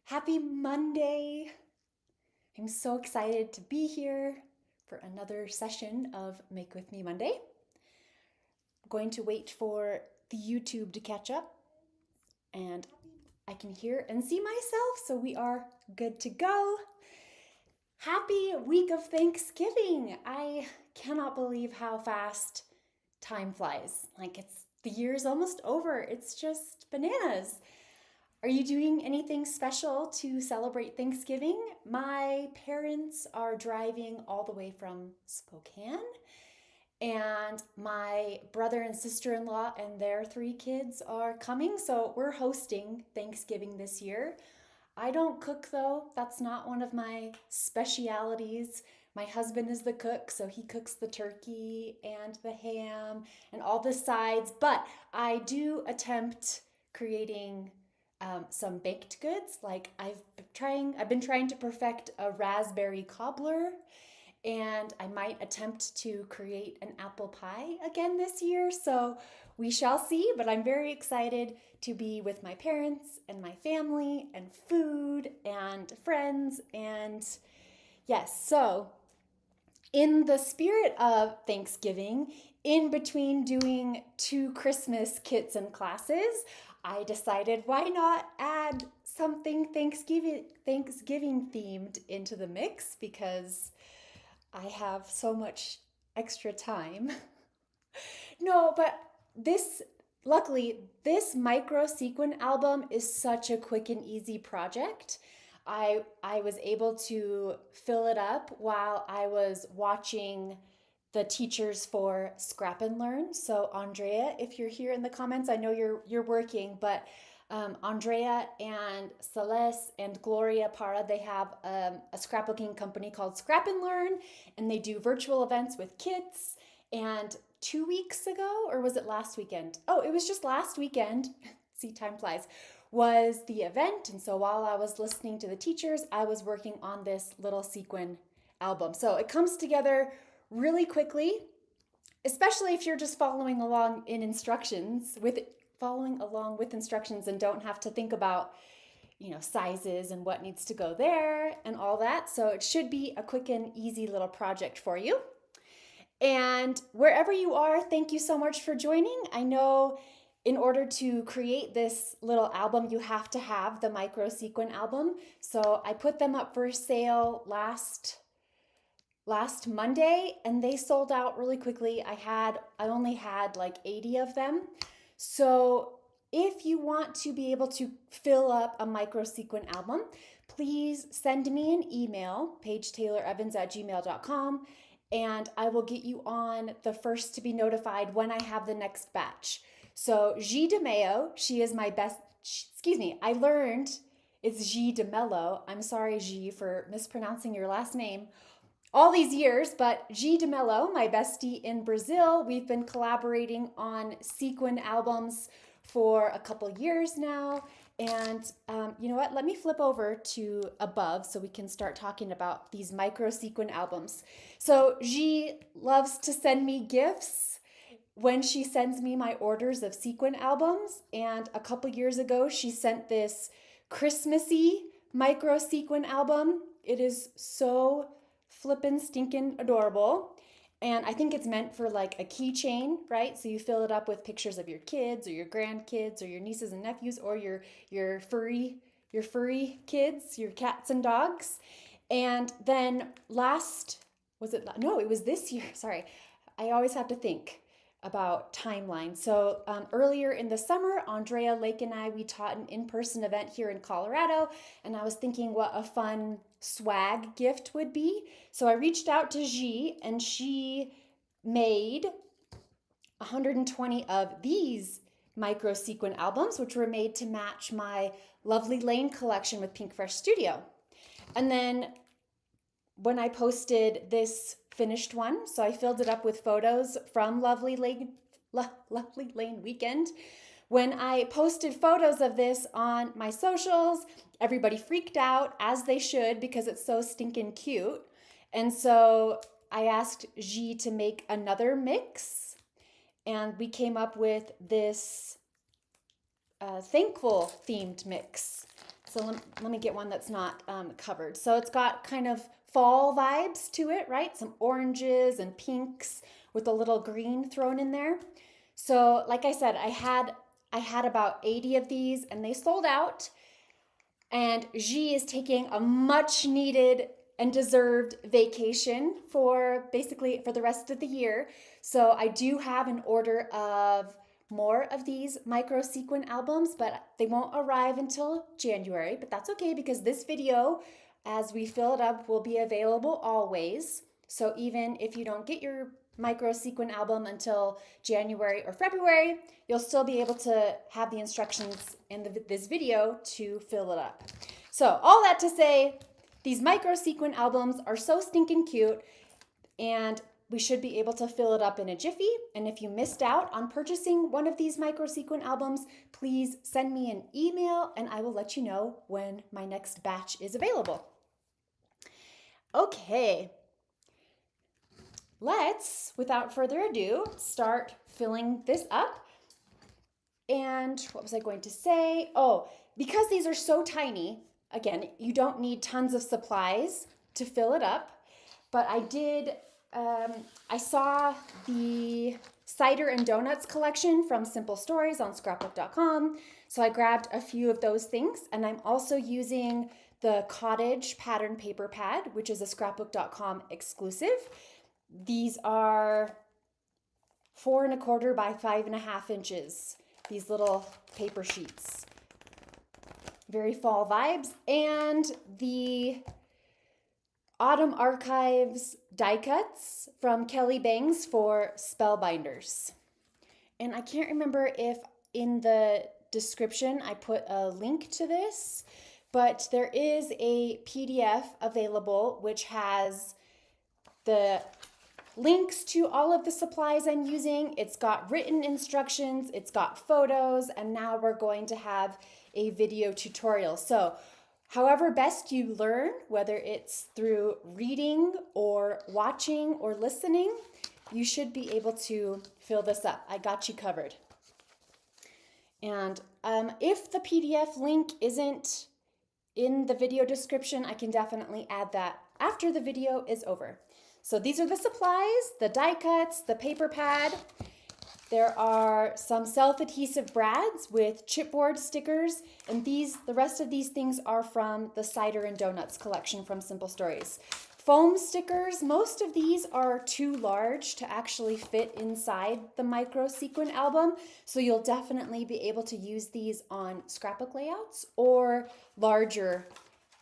Happy Monday! I'm so excited to be here for another session of Make With Me Monday. I'm going to wait for the YouTube to catch up and I can hear and see myself, so we are good to go. Happy week of Thanksgiving! I cannot believe how fast time flies. The year's almost over. It's just bananas. Are you doing anything special to celebrate Thanksgiving? My parents are driving all the way from Spokane, and my brother and sister-in-law and their 3 kids are coming, so we're hosting Thanksgiving this year. I don't cook though, that's not one of my specialities. My husband is the cook, so he cooks the turkey and the ham and all the sides, but I do attempt creating some baked goods. Like I've been trying to perfect a raspberry cobbler, and I might attempt to create an apple pie again this year. So we shall see, but I'm very excited to be with my parents and my family and food and friends. And yes, so in the spirit of Thanksgiving, in between doing 2 Christmas kits and classes, I decided why not add something Thanksgiving themed into the mix, because I have so much extra time. No, but luckily, this micro sequin album is such a quick and easy project. I was able to fill it up while I was watching the teachers for Scrap and Learn. So Andrea, if you're here in the comments, I know you're working, but Andrea and Celeste and Gloria Para, they have a scrapbooking company called Scrap and Learn, and they do virtual events with kids. And 2 weeks ago, or was it last weekend? Oh, it was just last weekend. See, time flies. Was the event. And so while I was listening to the teachers, I was working on this little sequin album. So it comes together really quickly, especially if you're just following along with instructions and don't have to think about, sizes and what needs to go there and all that. So it should be a quick and easy little project for you. And wherever you are, thank you so much for joining. I know in order to create this little album, you have to have the micro sequin album. So I put them up for sale last Monday, and they sold out really quickly. I only had like 80 of them. So if you want to be able to fill up a micro sequin album, please send me an email, pagetaylorevans@gmail.com, and I will get you on the first to be notified when I have the next batch. So G DeMeo, she is my best, I learned it's G DeMello. I'm sorry, G, for mispronouncing your last name all these years, but G DeMello, my bestie in Brazil, we've been collaborating on sequin albums for a couple years now. And you know what? Let me flip over to above so we can start talking about these micro sequin albums. So G loves to send me gifts when she sends me my orders of sequin albums. And a couple years ago, she sent this Christmassy micro sequin album. It is so flippin' stinkin' adorable. And I think it's meant for like a keychain, right? So you fill it up with pictures of your kids or your grandkids or your nieces and nephews or your furry kids, your cats and dogs. And then it was this year. Sorry. I always have to think about timeline. So earlier in the summer, Andrea Lake and we taught an in-person event here in Colorado, and I was thinking what a fun swag gift would be. So I reached out to G, and she made 120 of these micro sequin albums, which were made to match my Lovely Lane collection with Pink Fresh Studio. And then when I posted this finished one, so I filled it up with photos from Lovely Lane weekend. When I posted photos of this on my socials, everybody freaked out, as they should, because it's so stinking cute. And so I asked G to make another mix, and we came up with this thankful themed mix. So let me get one that's not covered. So it's got kind of fall vibes to it, right? Some oranges and pinks with a little green thrown in there. So like I said, I had about 80 of these and they sold out. And G is taking a much needed and deserved vacation for basically for the rest of the year. So I do have an order of more of these micro sequin albums, but they won't arrive until January. But that's okay because this video, as we fill it up, will be available always. So even if you don't get your micro sequin album until January or February, you'll still be able to have the instructions in this video to fill it up. So all that to say, these micro sequin albums are so stinking cute, and we should be able to fill it up in a jiffy. And if you missed out on purchasing one of these micro sequin albums, please send me an email and I will let you know when my next batch is available. Okay, let's, without further ado, start filling this up. And what was I going to say? Oh, because these are so tiny, again, you don't need tons of supplies to fill it up. But I saw the cider and donuts collection from Simple Stories on scrapbook.com. So I grabbed a few of those things. And I'm also using the cottage pattern paper pad, which is a scrapbook.com exclusive. These are 4 1/4 by 5 1/2 inches. These little paper sheets. Very fall vibes. And the Autumn Archives die cuts from Kelly Bangs for spellbinders. And I can't remember if in the description I put a link to this, but there is a PDF available which has the links to all of the supplies I'm using. It's got written instructions, it's got photos, and now we're going to have a video tutorial. So however best you learn, whether it's through reading or watching or listening, you should be able to fill this up. I got you covered. And if the PDF link isn't in the video description, I can definitely add that after the video is over. So these are the supplies, the die cuts, the paper pad. There are some self-adhesive brads with chipboard stickers, and the rest of these things are from the Cider and Donuts collection from Simple Stories. Foam stickers, most of these are too large to actually fit inside the micro sequin album, so you'll definitely be able to use these on scrapbook layouts or larger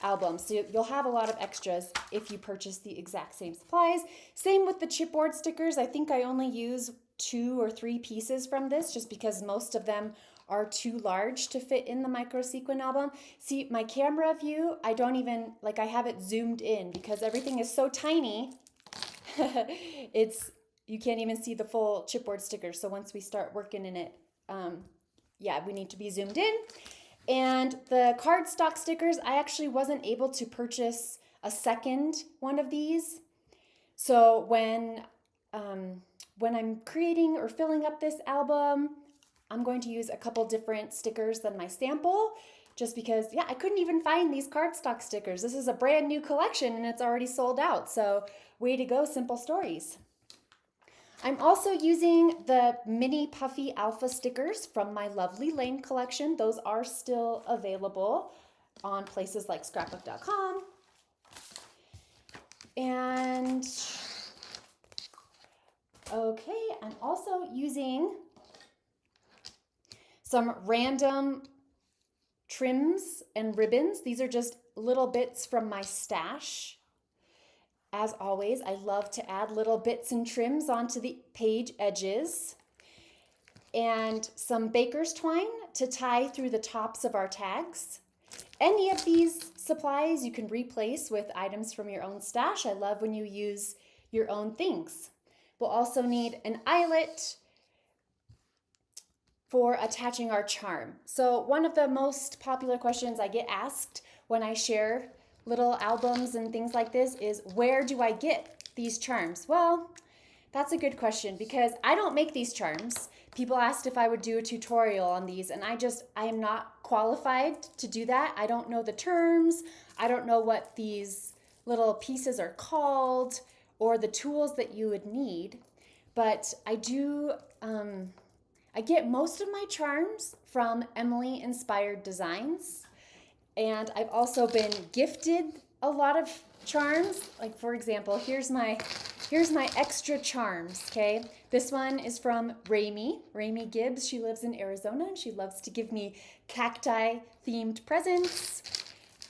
albums. So you'll have a lot of extras if you purchase the exact same supplies. Same with the chipboard stickers. I think I only use 2 or 3 pieces from this just because most of them are too large to fit in the micro sequin album. See, my camera view, I don't even, like I have it zoomed in because everything is so tiny. You can't even see the full chipboard sticker. So once we start working in it, yeah, we need to be zoomed in. And the cardstock stickers, I actually wasn't able to purchase a second one of these. So when I'm creating or filling up this album, I'm going to use a couple different stickers than my sample, just because, yeah, I couldn't even find these cardstock stickers. This is a brand new collection and it's already sold out. So way to go, Simple Stories. I'm also using the mini puffy alpha stickers from my Lovely Lane collection. Those are still available on places like scrapbook.com. And okay, I'm also using some random trims and ribbons. These are just little bits from my stash. As always, I love to add little bits and trims onto the page edges. And some baker's twine to tie through the tops of our tags. Any of these supplies you can replace with items from your own stash. I love when you use your own things. We'll also need an eyelet for attaching our charm. So one of the most popular questions I get asked when I share little albums and things like this is, where do I get these charms? Well, that's a good question because I don't make these charms. People asked if I would do a tutorial on these, and I am not qualified to do that. I don't know the terms. I don't know what these little pieces are called or the tools that you would need. But I do, I get most of my charms from Emily Inspired Designs. And I've also been gifted a lot of charms. Like, for example, here's my extra charms, okay? This one is from Raimi Gibbs. She lives in Arizona and she loves to give me cacti themed presents.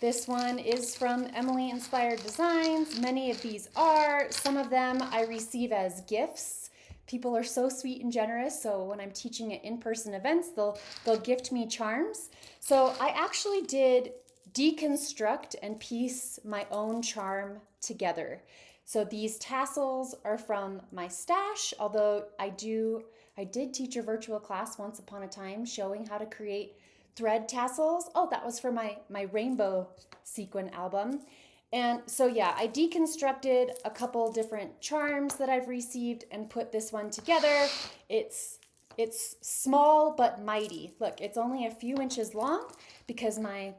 This one is from Emily Inspired Designs. Many of these are. Some of them I receive as gifts. People are so sweet and generous, so when I'm teaching at in-person events, they'll gift me charms. So I actually did deconstruct and piece my own charm together. So these tassels are from my stash, although I did teach a virtual class once upon a time showing how to create thread tassels. Oh, that was for my rainbow sequin album. And so yeah, I deconstructed a couple different charms that I've received and put this one together. It's small but mighty. Look, it's only a few inches long because my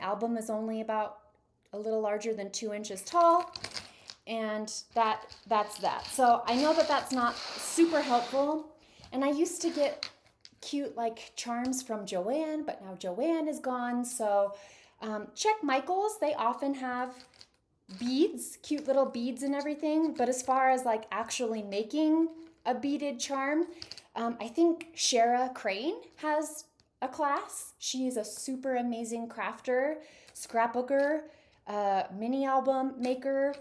album is only about a little larger than 2 inches tall. And that's that. So I know that that's not super helpful. And I used to get cute like charms from Joanne, but now Joanne is gone. So check Michael's. They often have beads, cute little beads and everything. But as far as like actually making a beaded charm, I think Shara Crane has a class. She is a super amazing crafter, scrapbooker, mini album maker.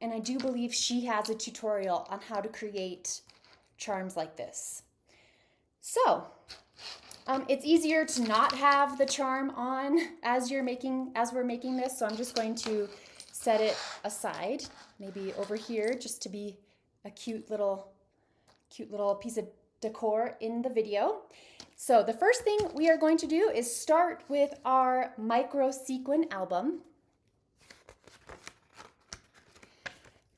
And I do believe she has a tutorial on how to create charms like this. So it's easier to not have the charm on as we're making this. So I'm just going to set it aside, maybe over here, just to be a cute little piece of decor in the video. So the first thing we are going to do is start with our micro sequin album.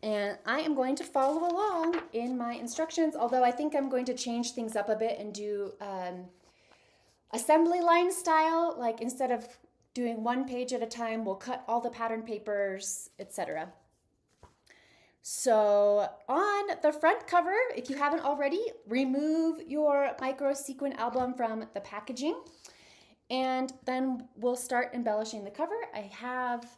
And I am going to follow along in my instructions, although I think I'm going to change things up a bit and do assembly line style, like instead of doing one page at a time, we'll cut all the pattern papers, etc. So on the front cover, if you haven't already, remove your micro sequin album from the packaging, and then we'll start embellishing the cover. I have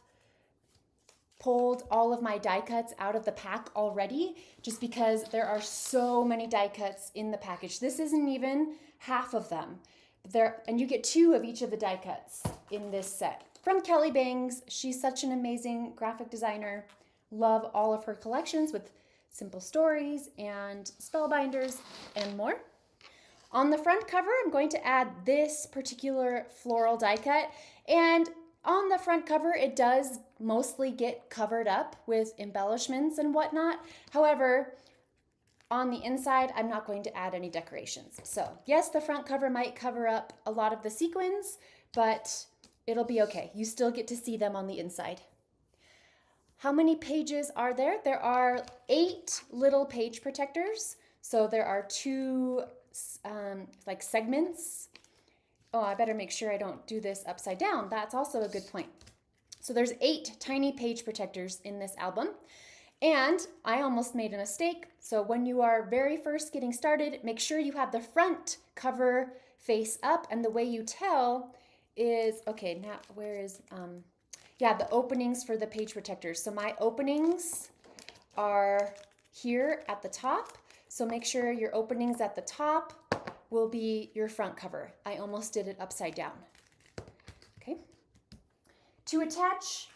pulled all of my die cuts out of the pack already, just because there are so many die cuts in the package. This isn't even half of them. And you get 2 of each of the die cuts in this set. From Kelly Bangs, she's such an amazing graphic designer. Love all of her collections with simple stories and spellbinders and more. On the front cover, I'm going to add this particular floral die cut, and on the front cover, it does mostly get covered up with embellishments and whatnot. However, on the inside, I'm not going to add any decorations. So yes, the front cover might cover up a lot of the sequins, but it'll be okay. You still get to see them on the inside. How many pages are there? There are 8 little page protectors. So there are 2 like segments. Oh, I better make sure I don't do this upside down. That's also a good point. So there's 8 tiny page protectors in this album. And I almost made a mistake. So when you are very first getting started, make sure you have the front cover face up. And the way you tell is, okay, now where is, the openings for the page protectors. So my openings are here at the top. So make sure your openings at the top will be your front cover. I almost did it upside down. Okay. To attach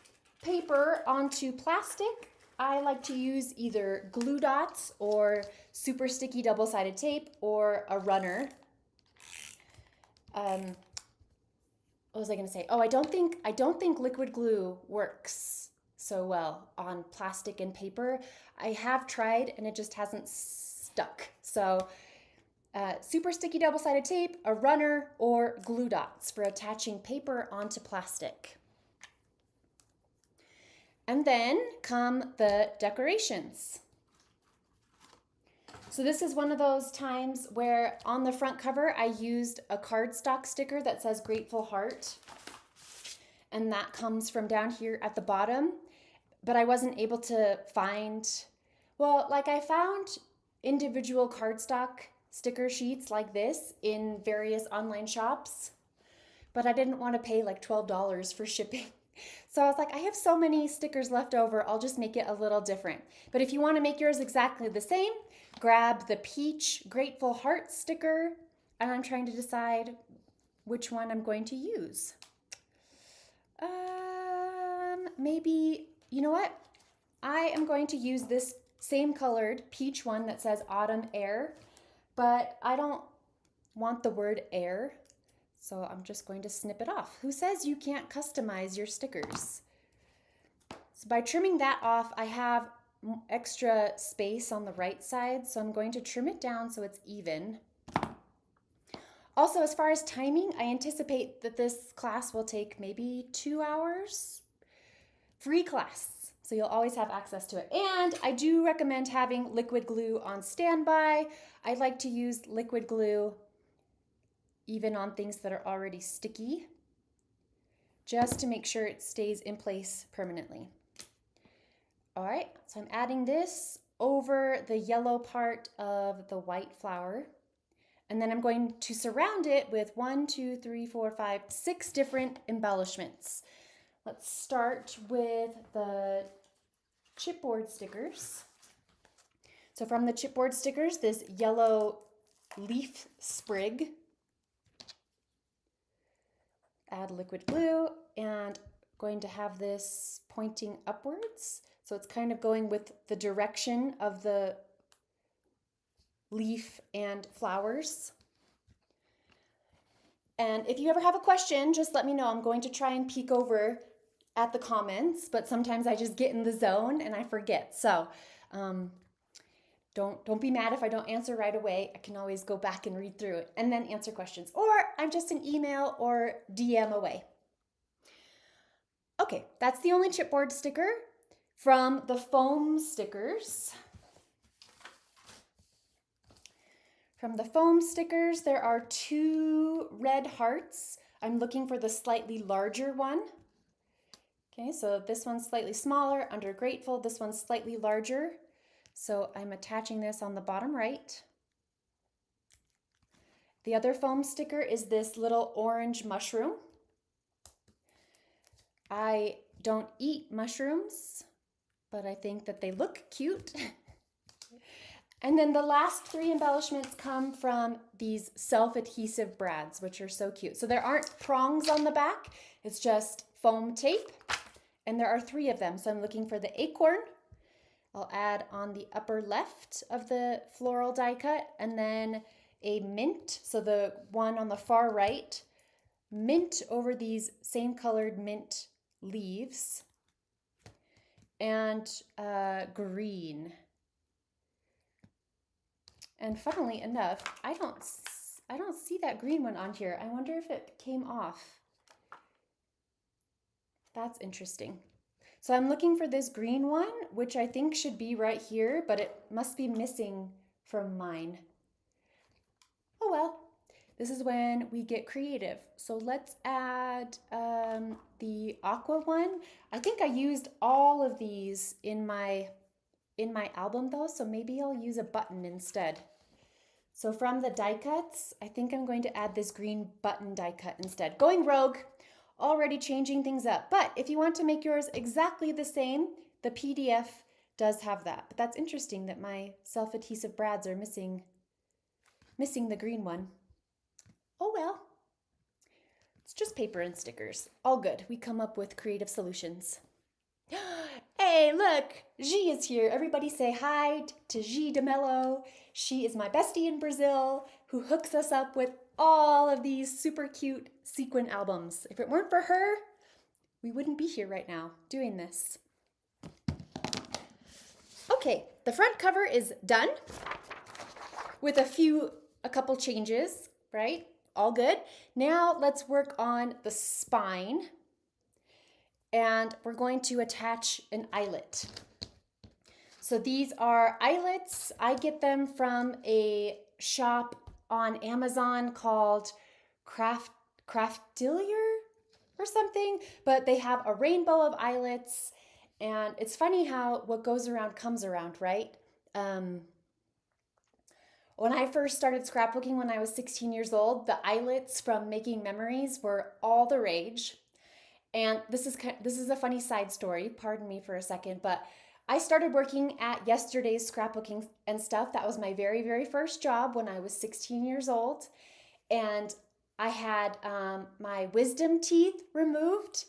paper onto plastic, I like to use either glue dots or super sticky double-sided tape or a runner. What was I going to say? Oh, I don't think liquid glue works so well on plastic and paper. I have tried and it just hasn't stuck. So super sticky double-sided tape, a runner, or glue dots for attaching paper onto plastic. And then come the decorations. So this is one of those times where on the front cover, I used a cardstock sticker that says Grateful Heart. And that comes from down here at the bottom. But I wasn't able to find, well, like I found individual cardstock sticker sheets like this in various online shops, but I didn't want to pay like $12 for shipping. So I was like, I have so many stickers left over, I'll just make it a little different. But if you want to make yours exactly the same, grab the peach Grateful Heart sticker, and I'm trying to decide which one I'm going to use. Maybe, you know what? I am going to use this same colored peach one that says Autumn Air, but I don't want the word air, so I'm just going to snip it off. Who says you can't customize your stickers? So by trimming that off, I have extra space on the right side, so I'm going to trim it down so it's even. Also, as far as timing, I anticipate that this class will take maybe 2 hours. Free class, so you'll always have access to it. And I do recommend having liquid glue on standby. I like to use liquid glue even on things that are already sticky, just to make sure it stays in place permanently. All right, so I'm adding this over the yellow part of the white flower. And then I'm going to surround it with 6 different embellishments. Let's start with the chipboard stickers. So from the chipboard stickers, this yellow leaf sprig. Add liquid glue, and going to have this pointing upwards. So it's kind of going with the direction of the leaf and flowers. And if you ever have a question, just let me know. I'm going to try and peek over at the comments, but sometimes I just get in the zone and I forget. So don't be mad if I don't answer right away. I can always go back and read through it and then answer questions. Or I'm just an email or DM away. Okay, that's the only chipboard sticker. From the foam stickers, there are 2 red hearts. I'm looking for the slightly larger one. Okay, so this one's slightly smaller under Grateful. This one's slightly larger. So I'm attaching this on the bottom right. The other foam sticker is this little orange mushroom. I don't eat mushrooms, but I think that they look cute. And then the last 3 embellishments come from these self-adhesive brads, which are so cute. So there aren't prongs on the back, it's just foam tape. And there are 3 of them. So I'm looking for the acorn. I'll add on the upper left of the floral die cut, and then a mint. So the one on the far right, mint over these same colored mint leaves, and green. And funnily enough, I don't see that green one on here. I wonder if it came off. That's interesting. So I'm looking for this green one, which I think should be right here, but it must be missing from mine. Oh well, this is when we get creative. So let's add the aqua one. I think I used all of these in my album though, so maybe I'll use a button instead. So from the die cuts, I think I'm going to add this green button die cut instead. Going rogue, already changing things up. But if you want to make yours exactly the same, the PDF does have that. But that's interesting that my self-adhesive brads are missing the green one. Oh well, it's just paper and stickers. All good. We come up with creative solutions. Hey, look, G is here. Everybody say hi to G DeMello. She is my bestie in Brazil who hooks us up with all of these super cute sequin albums. If it weren't for her, we wouldn't be here right now doing this. Okay, the front cover is done with a couple changes, right? All good. Now let's work on the spine. And we're going to attach an eyelet. So these are eyelets. I get them from a shop on Amazon called Craftillier or something, but they have a rainbow of eyelets. And it's funny how what goes around comes around, right? When I first started scrapbooking when I was 16 years old, the eyelets from Making Memories were all the rage. And this is a funny side story. Pardon me for a second, but I started working at Yesterday's Scrapbooking and Stuff. That was my very, very first job when I was 16 years old. And I had my wisdom teeth removed,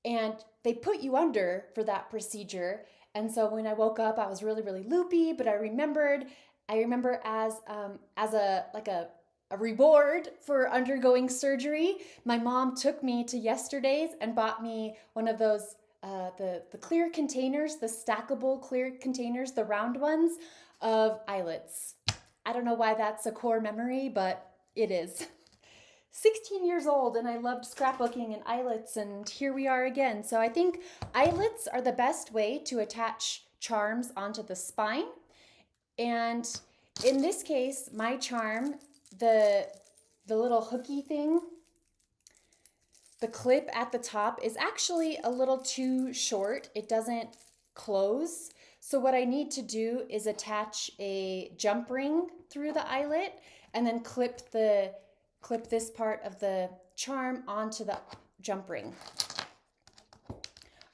and they put you under for that procedure. And so when I woke up, I was really, really loopy, but I remember as a reward for undergoing surgery, my mom took me to Yesterday's and bought me one of those the clear containers, the stackable clear containers, the round ones of eyelets. I don't know why that's a core memory, but it is. 16 years old and I loved scrapbooking and eyelets, and here we are again. So I think eyelets are the best way to attach charms onto the spine. And in this case, my charm, the little hooky thing, the clip at the top is actually a little too short. It doesn't close. So what I need to do is attach a jump ring through the eyelet and then clip this part of the charm onto the jump ring.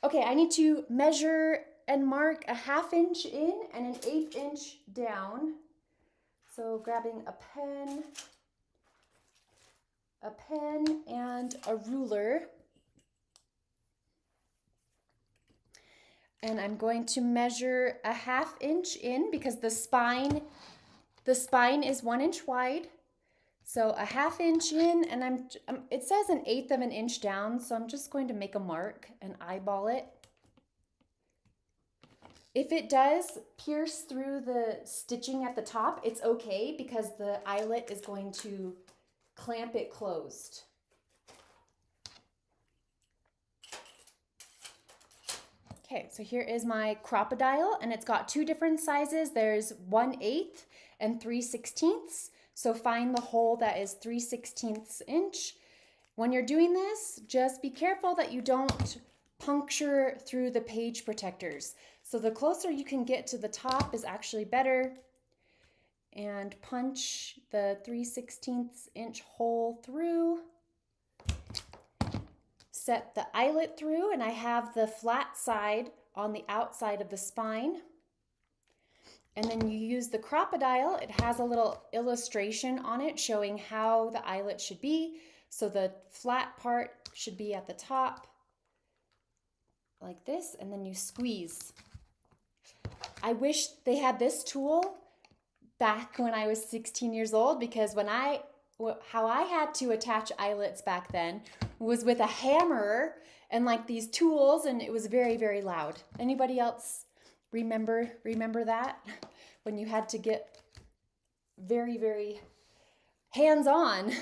Okay, I need to measure and mark a 1/2 inch in and an 1/8 inch down. So grabbing a pen and a ruler. And I'm going to measure a 1/2 inch in because the spine is 1 inch wide. So a 1/2 inch in, and it says an 1/8 of an inch down, so I'm just going to make a mark and eyeball it. If it does pierce through the stitching at the top, it's okay because the eyelet is going to clamp it closed. Okay, so here is my crocodile, and it's got 2 different sizes. There's 1/8 and 3/16. So find the hole that is 3/16 inch. When you're doing this, just be careful that you don't puncture through the page protectors. So the closer you can get to the top is actually better. And punch the 3/16 inch hole through. Set the eyelet through, and I have the flat side on the outside of the spine. And then you use the crocodile. It has a little illustration on it showing how the eyelet should be. So the flat part should be at the top, like this, and then you squeeze. I wish they had this tool back when I was 16 years old, because how I had to attach eyelets back then was with a hammer and like these tools, and it was very, very loud. Anybody else remember that? When you had to get very, very hands-on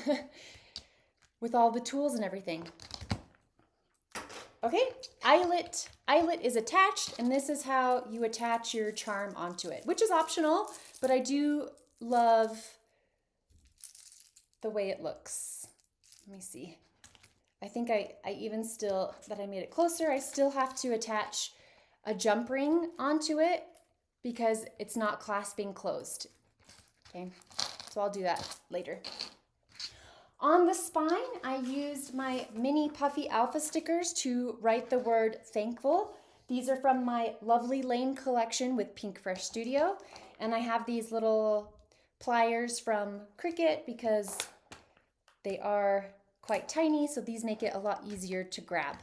with all the tools and everything. Okay, eyelet is attached, and this is how you attach your charm onto it, which is optional, but I do love the way it looks. Let me see. I think I even still, that I made it closer, I still have to attach a jump ring onto it because it's not clasping closed. Okay, so I'll do that later. On the spine, I used my mini puffy alpha stickers to write the word thankful. These are from my Lovely Lane collection with Pink Fresh Studio. And I have these little pliers from Cricut because they are quite tiny, so these make it a lot easier to grab.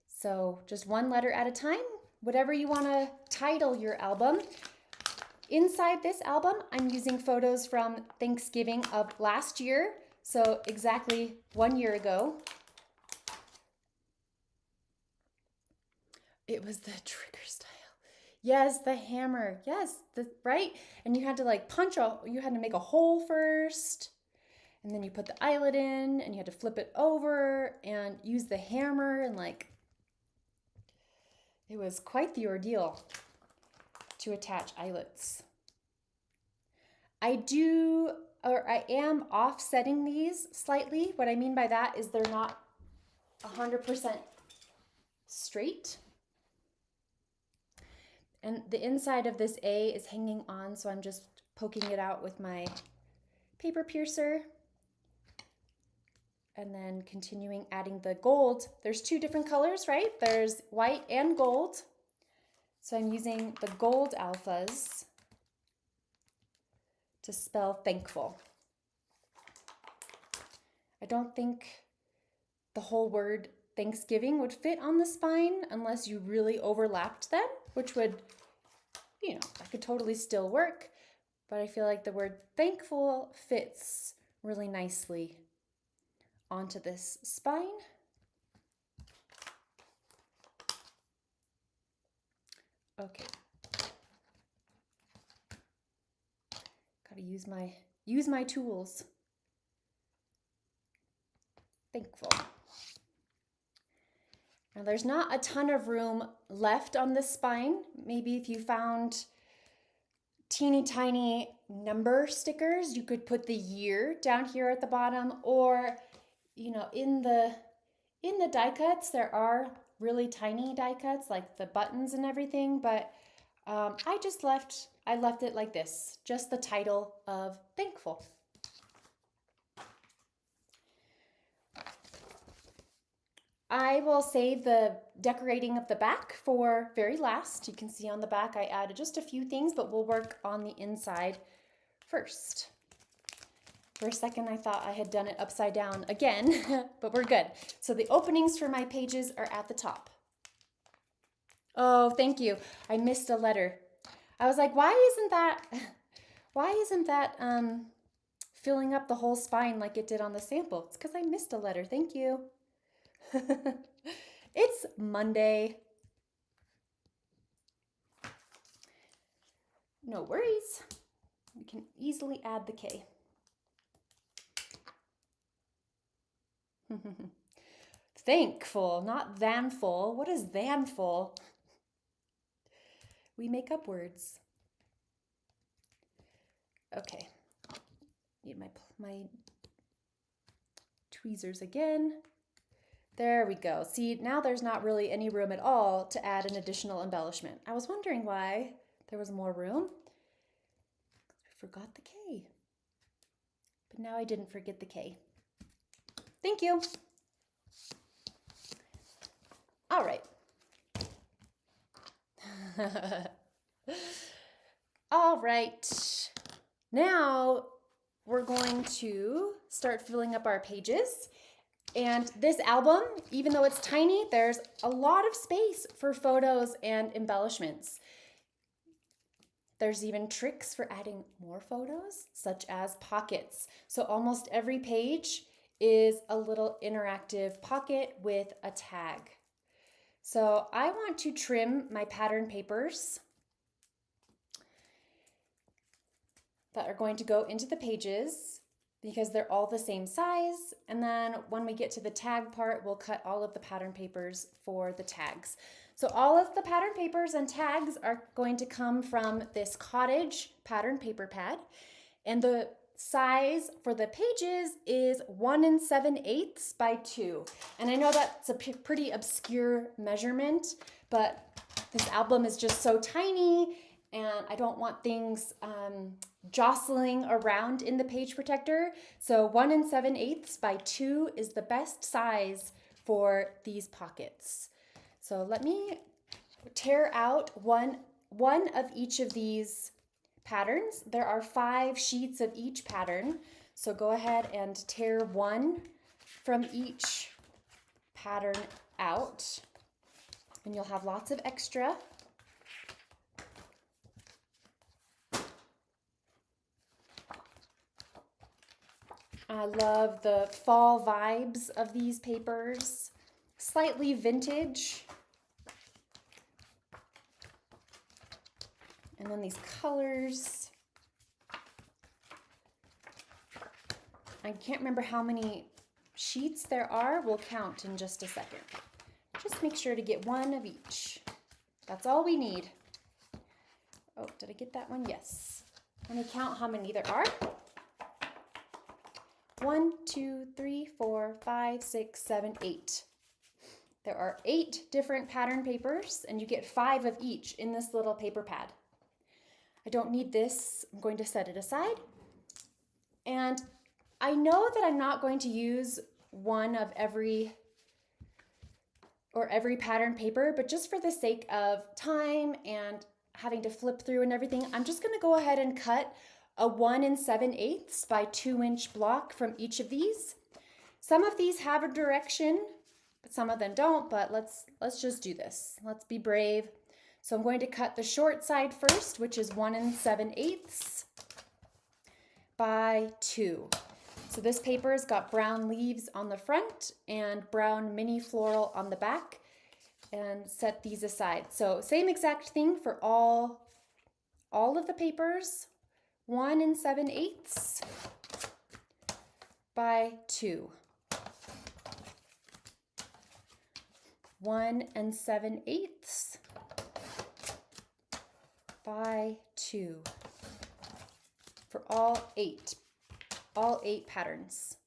So just one letter at a time, whatever you want to title your album. Inside this album, I'm using photos from Thanksgiving of last year. So exactly 1 year ago. It was the trigger style. Yes, the hammer. Yes, right? And you had to like you had to make a hole first. And then you put the eyelet in and you had to flip it over and use the hammer, and like, it was quite the ordeal to attach eyelets. I am offsetting these slightly. What I mean by that is they're not 100% straight. And the inside of this A is hanging on, so I'm just poking it out with my paper piercer. And then continuing adding the gold. There's two different colors, right? There's white and gold. So I'm using the gold alphas to spell thankful. I don't think the whole word Thanksgiving would fit on the spine unless you really overlapped them, which would, you know, that could totally still work. But I feel like the word thankful fits really nicely onto this spine. Okay. Gotta use my tools. Thankful. Now there's not a ton of room left on this spine. Maybe if you found teeny tiny number stickers, you could put the year down here at the bottom, or you know, in the die cuts there are really tiny die cuts like the buttons and everything, but I left it like this, just the title of thankful. I will save the decorating of the back for very last. You can see on the back I added just a few things, but we'll work on the inside first. For a second I thought I had done it upside down again, but we're good. So the openings for my pages are at the top. Oh, thank you. I missed a letter. I was like, why isn't that filling up the whole spine like it did on the sample? It's because I missed a letter. Thank you. It's Monday. No worries. We can easily add the K. Thankful, not thanful. What is thanful? We make up words. Okay. Need my tweezers again. There we go. See, now there's not really any room at all to add an additional embellishment. I was wondering why there was more room. I forgot the K. But now I didn't forget the K. Thank you. All right. All right. Now we're going to start filling up our pages. And this album, even though it's tiny, there's a lot of space for photos and embellishments. There's even tricks for adding more photos, such as pockets. So almost every page is a little interactive pocket with a tag. So I want to trim my pattern papers that are going to go into the pages because they're all the same size. And then when we get to the tag part, we'll cut all of the pattern papers for the tags. So all of the pattern papers and tags are going to come from this cottage pattern paper pad. And the size for the pages is 1 7/8 by 2. And I know that's a pretty obscure measurement, but this album is just so tiny and I don't want things jostling around in the page protector. So 1 7/8 by 2 is the best size for these pockets. So let me tear out one of each of these patterns. There are 5 sheets of each pattern. So go ahead and tear one from each pattern out and you'll have lots of extra. I love the fall vibes of these papers. Slightly vintage. And then these colors. I can't remember how many sheets there are. We'll count in just a second. Just make sure to get one of each. That's all we need. Oh, did I get that one? Yes. Let me count how many there are. 1, 2, 3, 4, 5, 6, 7, 8. There are 8 different pattern papers, and you get 5 of each in this little paper pad. I don't need this. I'm going to set it aside. And I know that I'm not going to use one of every pattern paper, but just for the sake of time and having to flip through and everything, I'm just going to go ahead and cut a 1 7/8 by 2-inch block from each of these. Some of these have a direction, but some of them don't, but let's just do this. Let's be brave. So I'm going to cut the short side first, which is 1 7/8 by 2. So this paper's got brown leaves on the front and brown mini floral on the back, and set these aside. So same exact thing for all of the papers. 1 7/8 by 2. 1 7/8 by 2 for all 8 patterns.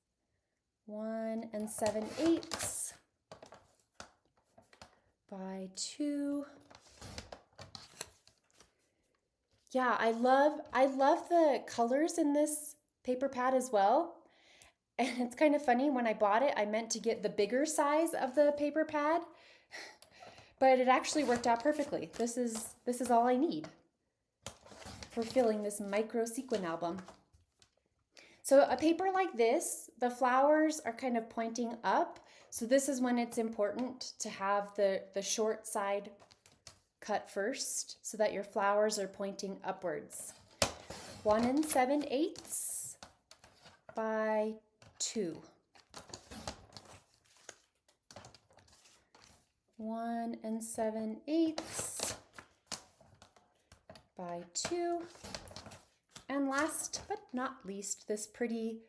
1 7/8 by 2. Yeah, I love the colors in this paper pad as well. And it's kind of funny, when I bought it, I meant to get the bigger size of the paper pad, but it actually worked out perfectly. This is all I need for filling this micro sequin album. So a paper like this, the flowers are kind of pointing up. So this is when it's important to have the short side cut first so that your flowers are pointing upwards. 1 7/8 by 2. 1 7/8 by 2. And last but not least, this pretty,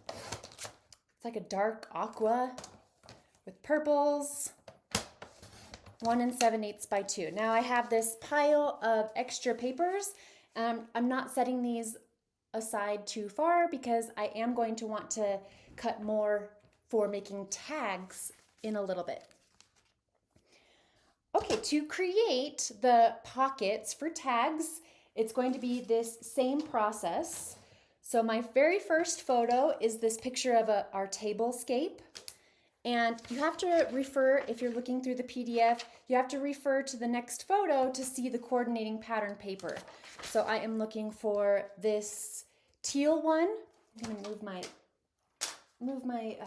it's like a dark aqua with purples. 1 7/8 by 2. Now I have this pile of extra papers. I'm not setting these aside too far because I am going to want to cut more for making tags in a little bit. Okay, to create the pockets for tags, it's going to be this same process. So my very first photo is this picture of our tablescape. And you have to refer, if you're looking through the PDF, you have to refer to the next photo to see the coordinating pattern paper. So I am looking for this teal one. I'm going to move my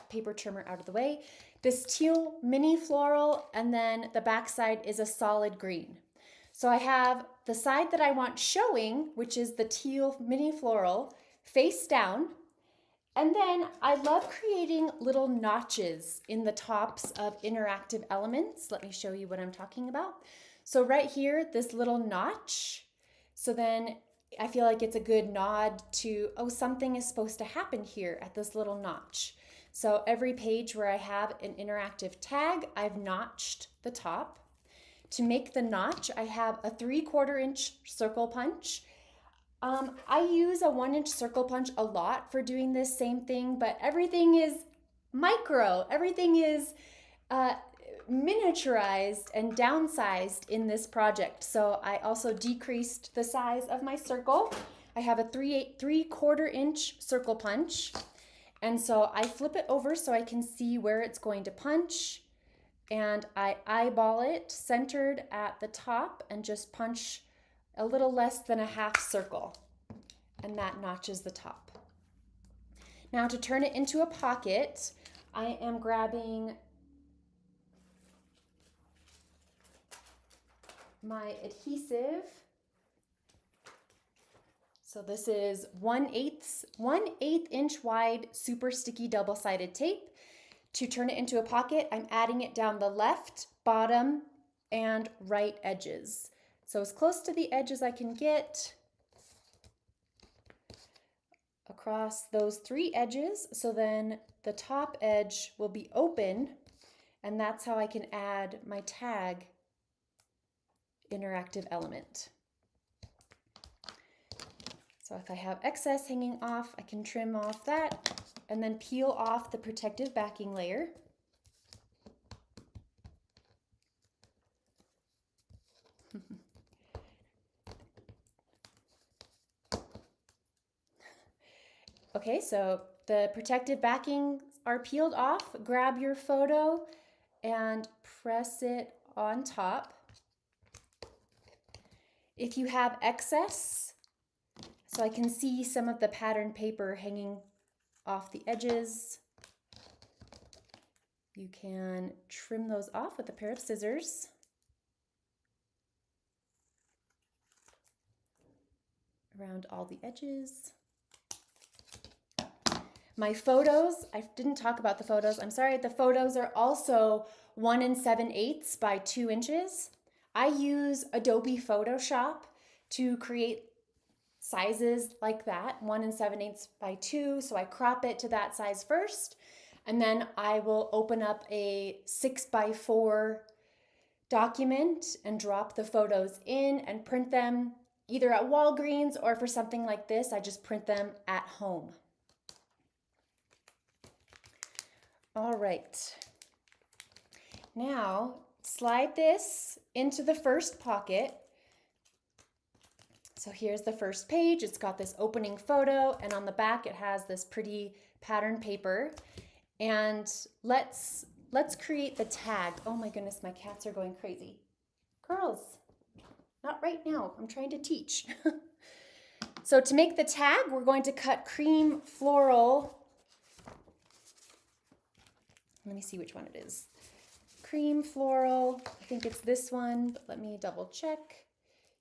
paper trimmer out of the way. This teal mini floral, and then the back side is a solid green. So I have the side that I want showing, which is the teal mini floral, face down. And then I love creating little notches in the tops of interactive elements. Let me show you what I'm talking about. So right here, this little notch. So then I feel like it's a good nod to, oh, something is supposed to happen here at this little notch. So every page where I have an interactive tag, I've notched the top. To make the notch, I have a 3/4 inch circle punch. I use a 1-inch circle punch a lot for doing this same thing, but everything is micro. Everything is miniaturized and downsized in this project. So I also decreased the size of my circle. I have a 3/4 inch circle punch. And so I flip it over so I can see where it's going to punch. And I eyeball it centered at the top and just punch a little less than a half circle, and that notches the top. Now to turn it into a pocket, I am grabbing my adhesive. So this is 1/8 inch wide super sticky double-sided tape. To turn it into a pocket, I'm adding it down the left, bottom, and right edges. So as close to the edge as I can get across those 3 edges. So then the top edge will be open, and that's how I can add my tag interactive element. So if I have excess hanging off, I can trim off that and then peel off the protective backing layer. Okay, so the protective backing are peeled off. Grab your photo and press it on top. If you have excess, so I can see some of the pattern paper hanging off the edges, you can trim those off with a pair of scissors. Around all the edges. My photos, I didn't talk about the photos. I'm sorry, the photos are also 1 7/8 by 2 inches. I use Adobe Photoshop to create sizes like that, 1 7/8 by 2. So I crop it to that size first, and then I will open up a 6 by 4 document and drop the photos in and print them either at Walgreens, or for something like this, I just print them at home. All right. Now slide this into the first pocket. So here's the first page. It's got this opening photo, and on the back it has this pretty pattern paper. And let's create the tag. Oh my goodness, my cats are going crazy. Girls, not right now. I'm trying to teach. So to make the tag, we're going to cut cream floral. Let me see which one it is. Cream floral, I think it's this one, but let me double check.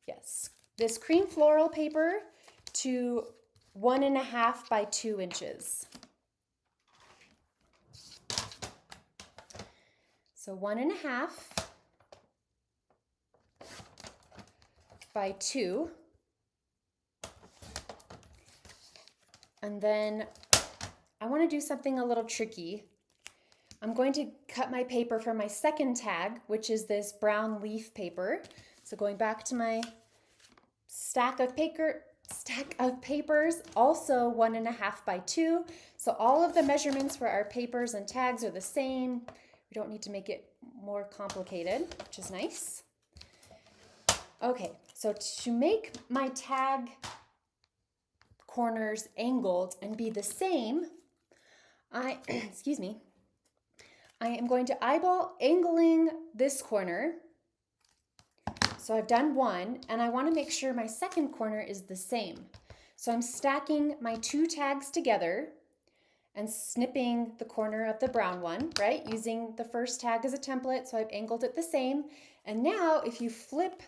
Yes, this cream floral paper to 1 1/2 by 2 inches. So 1 1/2 by 2. And then I want to do something a little tricky. I'm going to cut my paper for my second tag, which is this brown leaf paper. So going back to my stack of papers, also 1 1/2 by 2. So all of the measurements for our papers and tags are the same. We don't need to make it more complicated, which is nice. Okay, so to make my tag corners angled and be the same, excuse me, I am going to eyeball angling this corner. So I've done one, and I want to make sure my second corner is the same. So I'm stacking my 2 tags together and snipping the corner of the brown one, right? Using the first tag as a template, so I've angled it the same. And now if you flip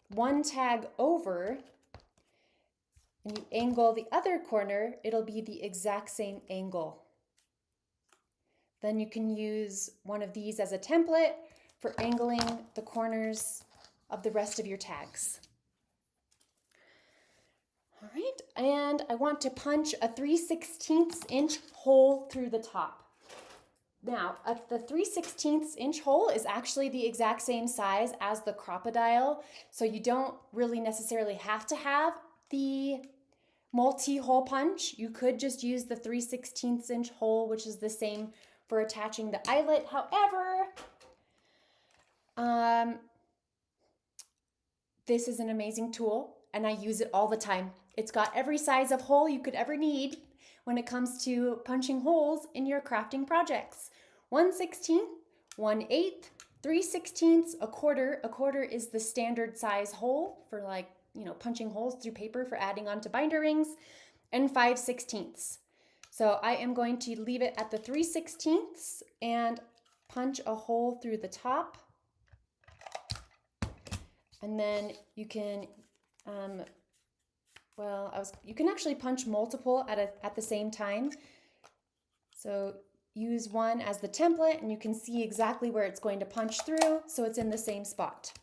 one tag over and you angle the other corner, it'll be the exact same angle. Then you can use one of these as a template for angling the corners of the rest of your tags. All right, and I want to punch a 3/16 inch hole through the top. Now, the 3/16 inch hole is actually the exact same size as the crocodile, so you don't really necessarily have to have the multi-hole punch. You could just use the 3/16 inch hole, which is the same for attaching the eyelet. However, this is an amazing tool, and I use it all the time. It's got every size of hole you could ever need when it comes to punching holes in your crafting projects. 1/16, 1/8, 3/16, a quarter. A quarter is the standard size hole for, like, you know, punching holes through paper for adding onto binder rings, and 5/16. So I am going to leave it at the 3/16 and punch a hole through the top. And then you can, you can actually punch multiple at the same time. So use one as the template, and you can see exactly where it's going to punch through, so it's in the same spot.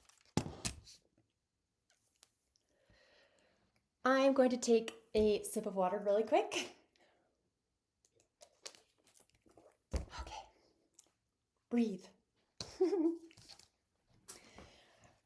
I'm going to take a sip of water really quick. Okay, breathe.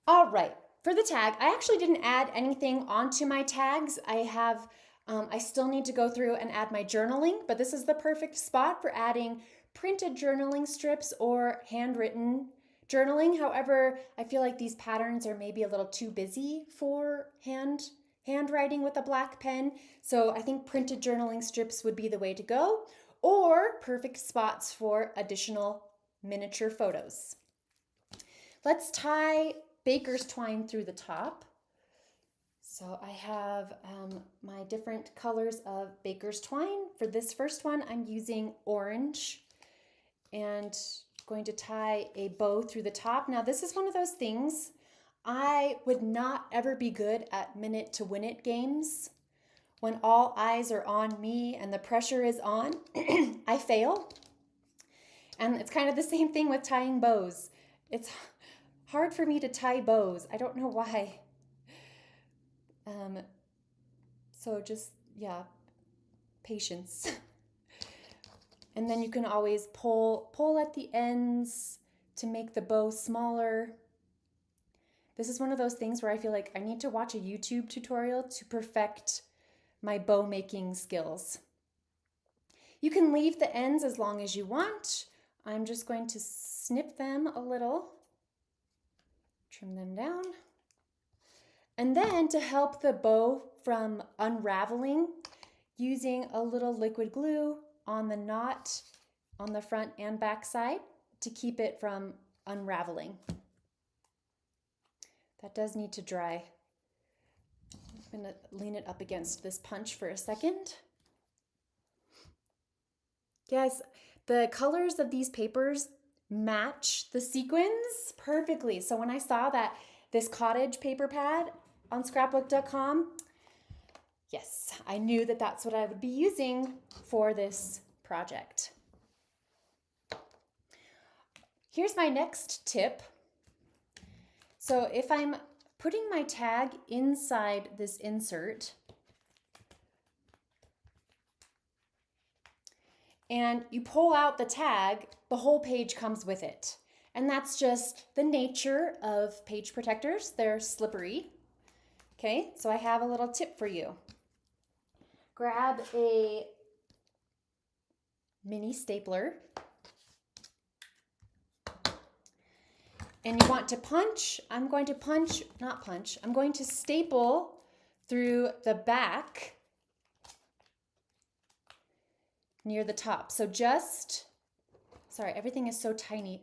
All right, for the tag, I actually didn't add anything onto my tags. I still need to go through and add my journaling, but this is the perfect spot for adding printed journaling strips or handwritten journaling. However, I feel like these patterns are maybe a little too busy for handwriting with a black pen. So I think printed journaling strips would be the way to go, or perfect spots for additional miniature photos. Let's tie baker's twine through the top. So I have my different colors of baker's twine. For this first one, I'm using orange and going to tie a bow through the top. Now this is one of those things, I would not ever be good at minute to win it games. When all eyes are on me and the pressure is on, I fail. And it's kind of the same thing with tying bows. It's hard for me to tie bows. I don't know why. So just, yeah, patience. And then you can always pull at the ends to make the bow smaller. This is one of those things where I feel like I need to watch a YouTube tutorial to perfect my bow making skills. You can leave the ends as long as you want. I'm just going to snip them a little, trim them down. And then to help the bow from unraveling, using a little liquid glue on the knot on the front and back side to keep it from unraveling. That does need to dry. I'm going to lean it up against this punch for a second. Yes, the colors of these papers match the sequins perfectly. So when I saw that this cottage paper pad on scrapbook.com, yes, I knew that that's what I would be using for this project. Here's my next tip. So if I'm putting my tag inside this insert, and you pull out the tag, the whole page comes with it. And that's just the nature of page protectors. They're slippery. Okay, so I have a little tip for you. Grab a mini stapler. And you want to punch, I'm going to staple through the back near the top. So sorry, everything is so tiny.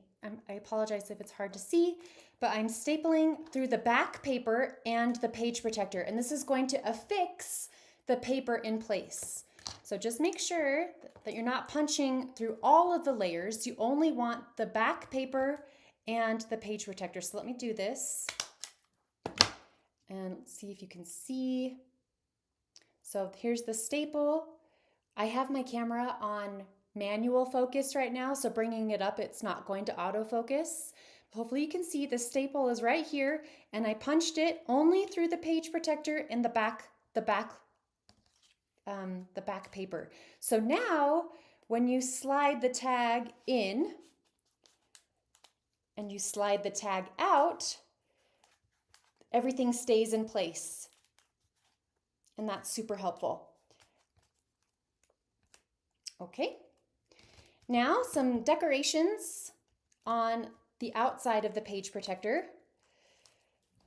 I apologize if it's hard to see, but I'm stapling through the back paper and the page protector, and this is going to affix the paper in place. So just make sure that you're not punching through all of the layers. You only want the back paper and the page protector. So let me do this and see if you can see. So here's the staple. I have my camera on manual focus right now, so bringing it up, it's not going to autofocus. Hopefully you can see the staple is right here, and I punched it only through the page protector and the back paper. So now when you slide the tag in and you slide the tag out, everything stays in place. And that's super helpful. Okay, now some decorations on the outside of the page protector.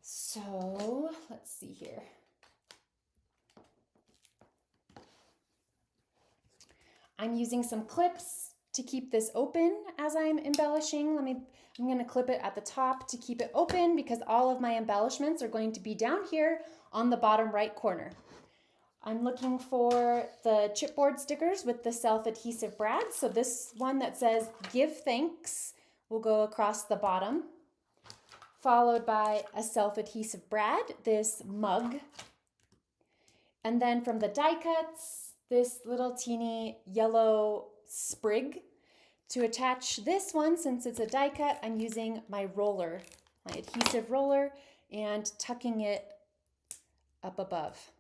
So let's see here. I'm using some clips to keep this open as I'm embellishing. I'm going to clip it at the top to keep it open because all of my embellishments are going to be down here on the bottom right corner. I'm looking for the chipboard stickers with the self-adhesive brad. So this one that says "Give Thanks" will go across the bottom, followed by a self-adhesive brad, this mug. And then from the die cuts, this little teeny yellow sprig. To attach this one, since it's a die cut, I'm using my roller, my adhesive roller, and tucking it up above.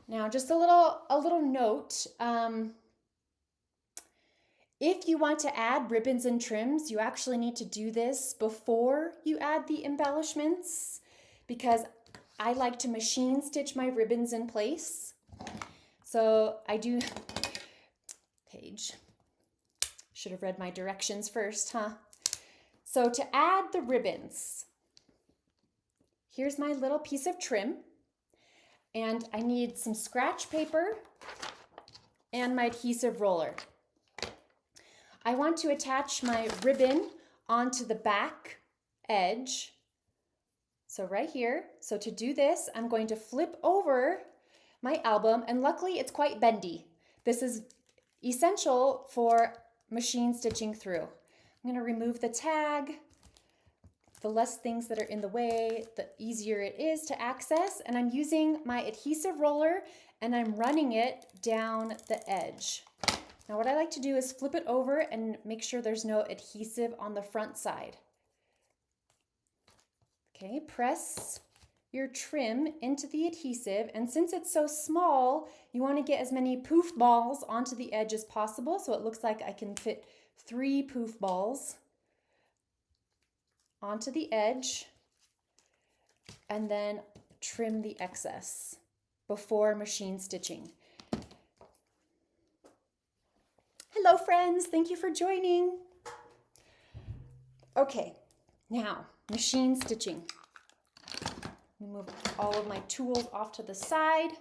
Now, just a little note. If you want to add ribbons and trims, you actually need to do this before you add the embellishments. because I like to machine stitch my ribbons in place. So I do, page, should have read my directions first, huh? So to add the ribbons, here's my little piece of trim, and I need some scratch paper and my adhesive roller. I want to attach my ribbon onto the back edge. So right here. So to do this, I'm going to flip over my album, and luckily it's quite bendy. This is essential for machine stitching through. I'm going to remove the tag. The less things that are in the way, the easier it is to access. And I'm using my adhesive roller and I'm running it down the edge. Now what I like to do is flip it over and make sure there's no adhesive on the front side. Okay, press your trim into the adhesive, and since it's so small, you want to get as many poof balls onto the edge as possible, so it looks like I can fit 3 poof balls onto the edge, and then trim the excess before machine stitching. Hello friends, thank you for joining. Okay, now machine stitching. Move all of my tools off to the side.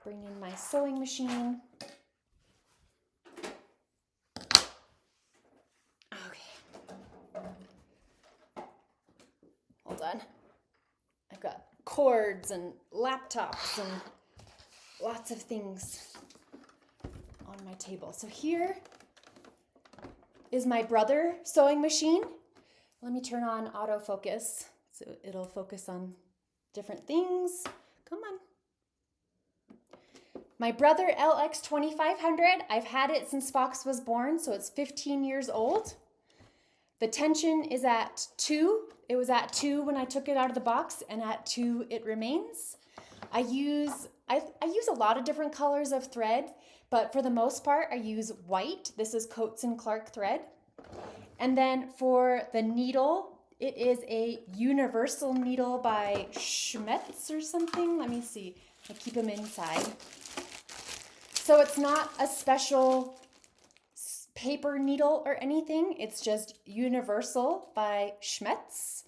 Bring in my sewing machine. Okay. Hold on. I've got cords and laptops and lots of things on my table. So here is my Brother sewing machine. Let me turn on autofocus so it'll focus on different things. Come on. My Brother LX 2500, I've had it since Fox was born, so it's 15 years old. The tension is at 2. It was at 2 when I took it out of the box, and at 2 it remains. I use a lot of different colors of thread, but for the most part I use white. This is Coats & Clark thread. And then for the needle, it is a universal needle by Schmetz or something. Let me see. I keep them inside. So it's not a special paper needle or anything. It's just universal by Schmetz.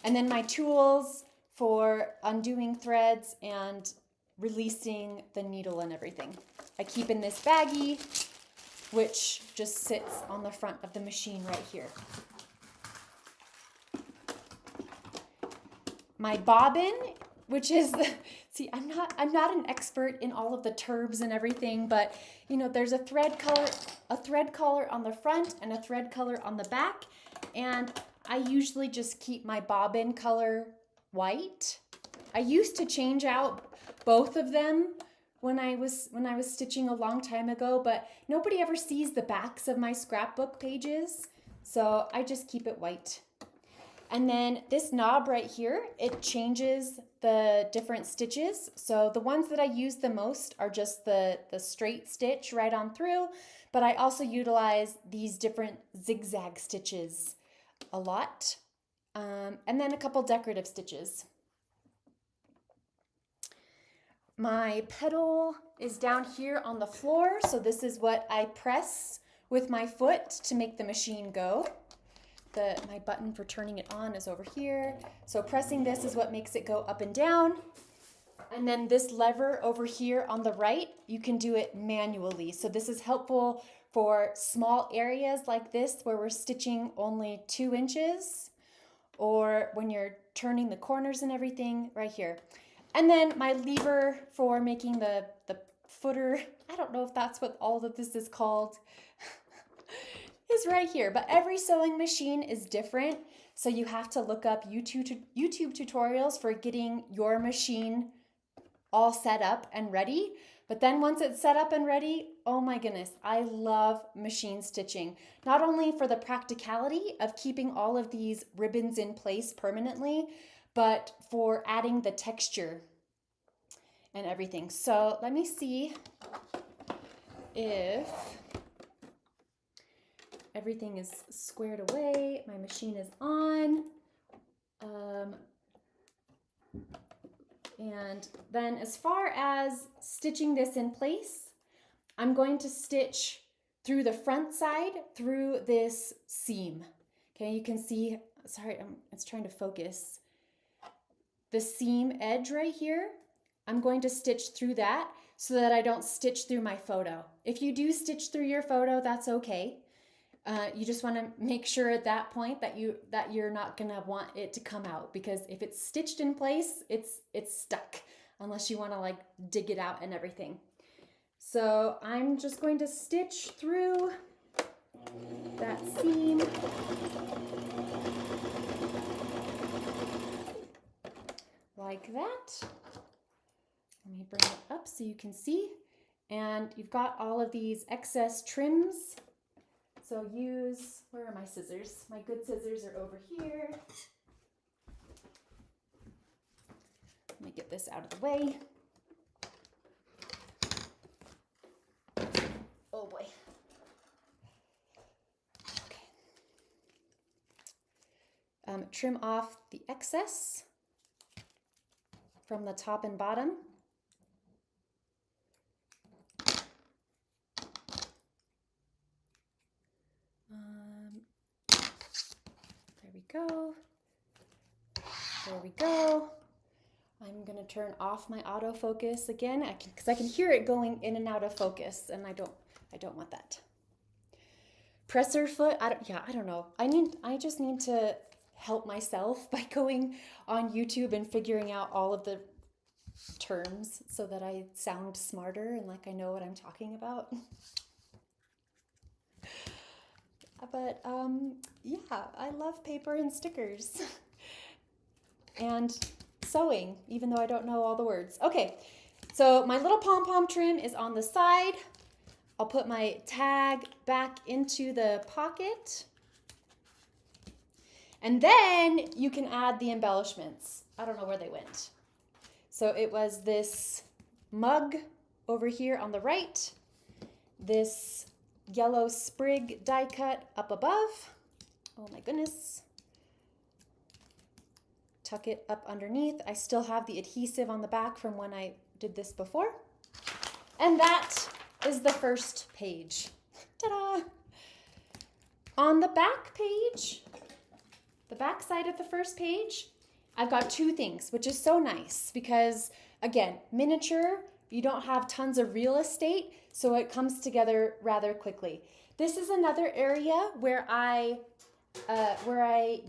And then my tools for undoing threads and releasing the needle and everything. I keep in this baggie, which just sits on the front of the machine right here. My bobbin, which is, see, I'm not an expert in all of the turbs and everything, but you know, there's a thread color on the front and a thread color on the back, and I usually just keep my bobbin color white. I used to change out both of them when I was stitching a long time ago, but nobody ever sees the backs of my scrapbook pages, so I just keep it white. And then this knob right here, it changes the different stitches. So the ones that I use the most are just the straight stitch right on through, but I also utilize these different zigzag stitches a lot, and then a couple decorative stitches. My pedal is down here on the floor, so this is what I press with my foot to make the machine go. My button for turning it on is over here. So pressing this is what makes it go up and down. And then this lever over here on the right, you can do it manually. So this is helpful for small areas like this where we're stitching only 2 inches, or when you're turning the corners and everything right here. And then my lever for making the footer, I don't know if that's what all of this is called, is right here. But every sewing machine is different, so you have to look up YouTube tutorials for getting your machine all set up and ready. But then once it's set up and ready, oh my goodness, I love machine stitching. Not only for the practicality of keeping all of these ribbons in place permanently, but for adding the texture and everything. So let me see if everything is squared away. My machine is on. And then as far as stitching this in place, I'm going to stitch through the front side through this seam. Okay, you can see, sorry, it's trying to focus. The seam edge right here, I'm going to stitch through that so that I don't stitch through my photo. If you do stitch through your photo, that's okay. You just want to make sure at that point that you're not gonna want it to come out, because if it's stitched in place, it's stuck unless you want to like dig it out and everything. So I'm just going to stitch through that seam. Like that. Let me bring it up so you can see. And you've got all of these excess trims. So use, where are my scissors? My good scissors are over here. Let me get this out of the way. Oh boy. Okay. Trim off the excess from the top and bottom. There we go. There we go. I'm going to turn off my autofocus again because I can hear it going in and out of focus, and I don't want that. Presser foot, I don't know. I just need to help myself by going on YouTube and figuring out all of the terms so that I sound smarter and like I know what I'm talking about. But yeah, I love paper and stickers and sewing, even though I don't know all the words. Okay, so my little pom-pom trim is on the side. I'll put my tag back into the pocket. And then you can add the embellishments. I don't know where they went. So it was this mug over here on the right, this yellow sprig die cut up above. Oh my goodness. Tuck it up underneath. I still have the adhesive on the back from when I did this before. And that is the first page. Ta-da! On the back page, the back side of the first page, I've got two things, which is so nice because, again, miniature, you don't have tons of real estate, so it comes together rather quickly. This is another area where I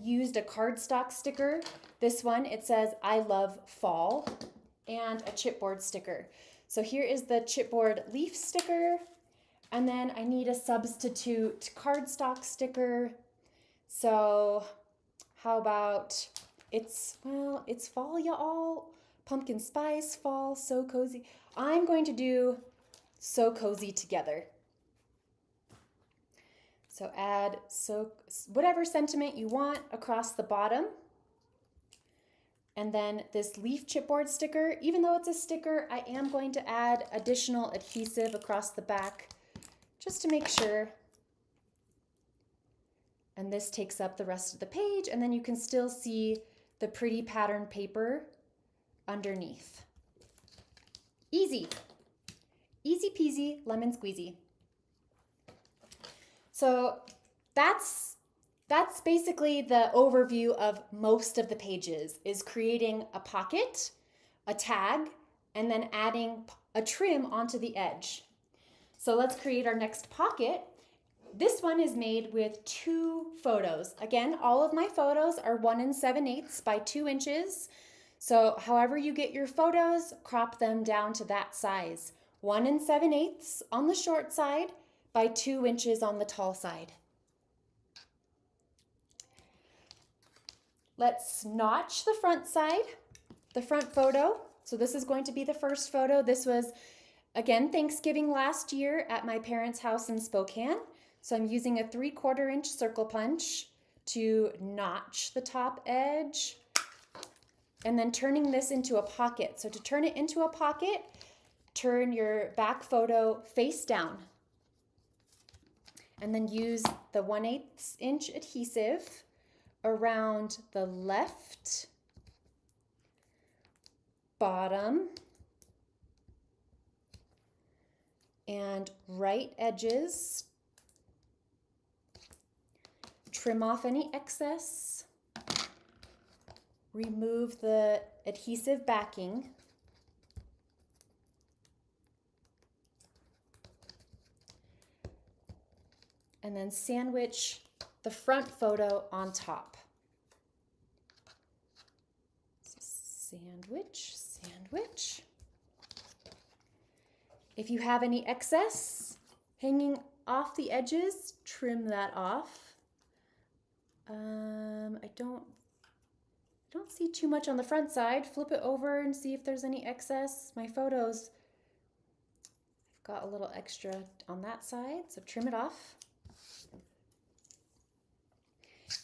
used a cardstock sticker. This one, it says, I love fall, and a chipboard sticker. So here is the chipboard leaf sticker, and then I need a substitute cardstock sticker. So how about, it's fall, y'all. Pumpkin spice, fall, so cozy. I'm going to do so cozy together. So add whatever sentiment you want across the bottom. And then this leaf chipboard sticker, even though it's a sticker, I am going to add additional adhesive across the back just to make sure. And this takes up the rest of the page, and then you can still see the pretty pattern paper underneath. Easy. Easy peasy, lemon squeezy. So that's basically the overview of most of the pages, is creating a pocket, a tag, and then adding a trim onto the edge. So let's create our next pocket. This one is made with 2 photos. Again, all of my photos are 1 7/8 by 2 inches. So however you get your photos, crop them down to that size. 1 7/8 on the short side by 2 inches on the tall side. Let's notch the front side, the front photo. So this is going to be the first photo. This was, again, Thanksgiving last year at my parents' house in Spokane. So I'm using a 3/4 inch circle punch to notch the top edge and then turning this into a pocket. So to turn it into a pocket, turn your back photo face down. And then use the 1/8 inch adhesive around the left bottom and right edges. Trim off any excess. Remove the adhesive backing. And then sandwich the front photo on top. So sandwich, sandwich. If you have any excess hanging off the edges, trim that off. I don't see too much on the front side. Flip it over and see if there's any excess. My photos, I've got a little extra on that side, so trim it off.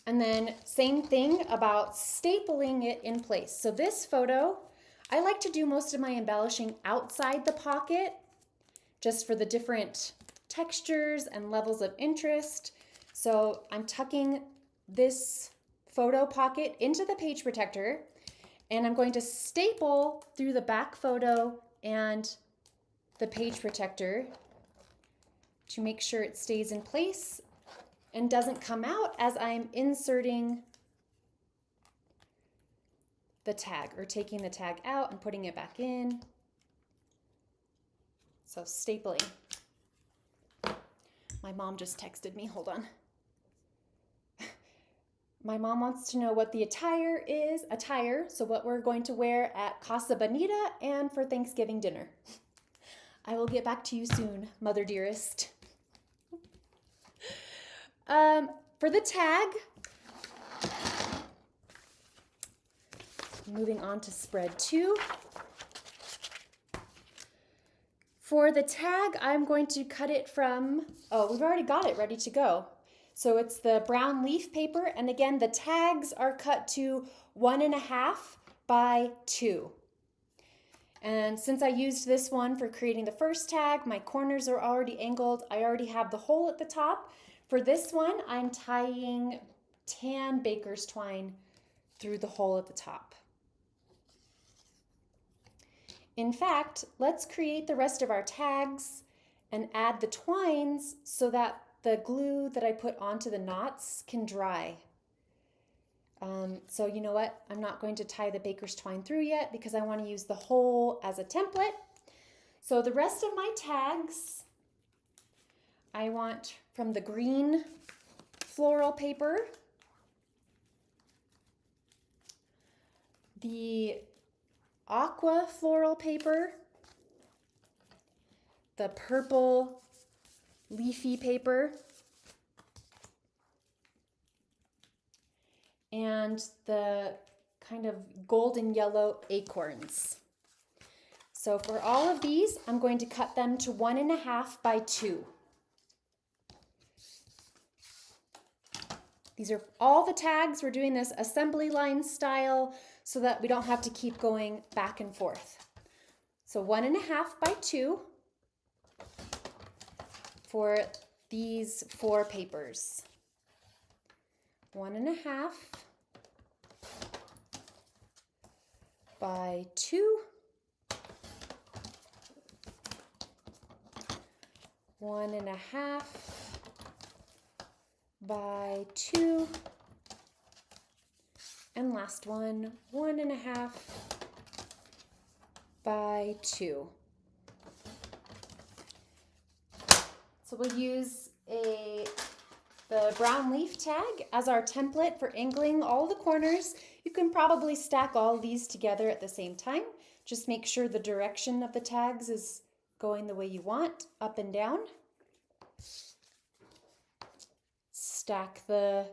And then same thing about stapling it in place. So this photo, I like to do most of my embellishing outside the pocket, just for the different textures and levels of interest. So I'm tucking this photo pocket into the page protector, and I'm going to staple through the back photo and the page protector to make sure it stays in place and doesn't come out as I'm inserting the tag, or taking the tag out and putting it back in. So stapling. My mom just texted me, hold on. My mom wants to know what the attire is, so what we're going to wear at Casa Bonita and for Thanksgiving dinner. I will get back to you soon, mother dearest. For the tag, moving on to spread 2. For the tag, I'm going to cut it from, we've already got it ready to go. So it's the brown leaf paper, and again, the tags are cut to 1.5 by 2. And since I used this one for creating the first tag, my corners are already angled. I already have the hole at the top. For this one, I'm tying tan baker's twine through the hole at the top. In fact, let's create the rest of our tags and add the twines so that the glue that I put onto the knots can dry. So you know what? I'm not going to tie the baker's twine through yet because I want to use the hole as a template. So the rest of my tags, I want from the green floral paper, the aqua floral paper, the purple leafy paper, and the kind of golden yellow acorns. So for all of these, I'm going to cut them to 1.5 by 2. These are all the tags. We're doing this assembly line style so that we don't have to keep going back and forth. So 1.5 by 2 for these 4 papers. 1.5 by 2. 1.5 by 2. And last one, 1.5 by 2. So we'll use the brown leaf tag as our template for angling all the corners. You can probably stack all these together at the same time. Just make sure the direction of the tags is going the way you want, up and down. Stack the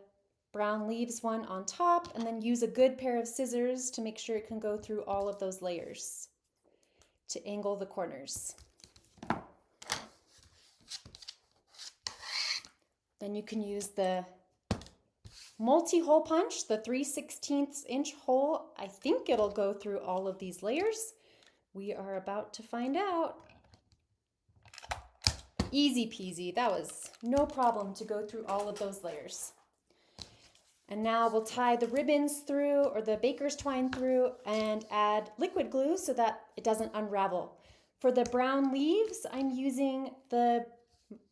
brown leaves one on top, and then use a good pair of scissors to make sure it can go through all of those layers to angle the corners. Then you can use the multi-hole punch, the 3/16 inch hole. I think it'll go through all of these layers. We are about to find out. Easy peasy. That was no problem to go through all of those layers. And now we'll tie the ribbons through, or the baker's twine through, and add liquid glue so that it doesn't unravel. For the brown leaves, I'm using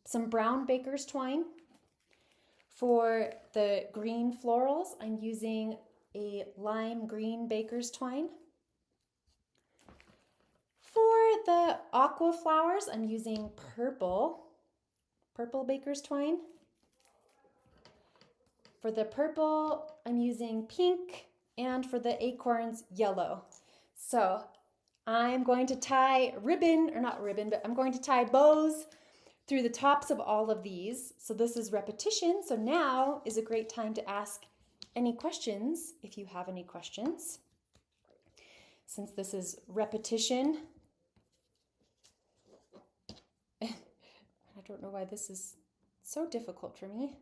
some brown baker's twine. For the green florals, I'm using a lime green baker's twine. For the aqua flowers, I'm using purple baker's twine. For the purple, I'm using pink, and for the acorns, yellow. So I'm going to tie I'm going to tie bows through the tops of all of these. So this is repetition. So now is a great time to ask any questions if you have any questions. Since this is repetition, I don't know why this is so difficult for me.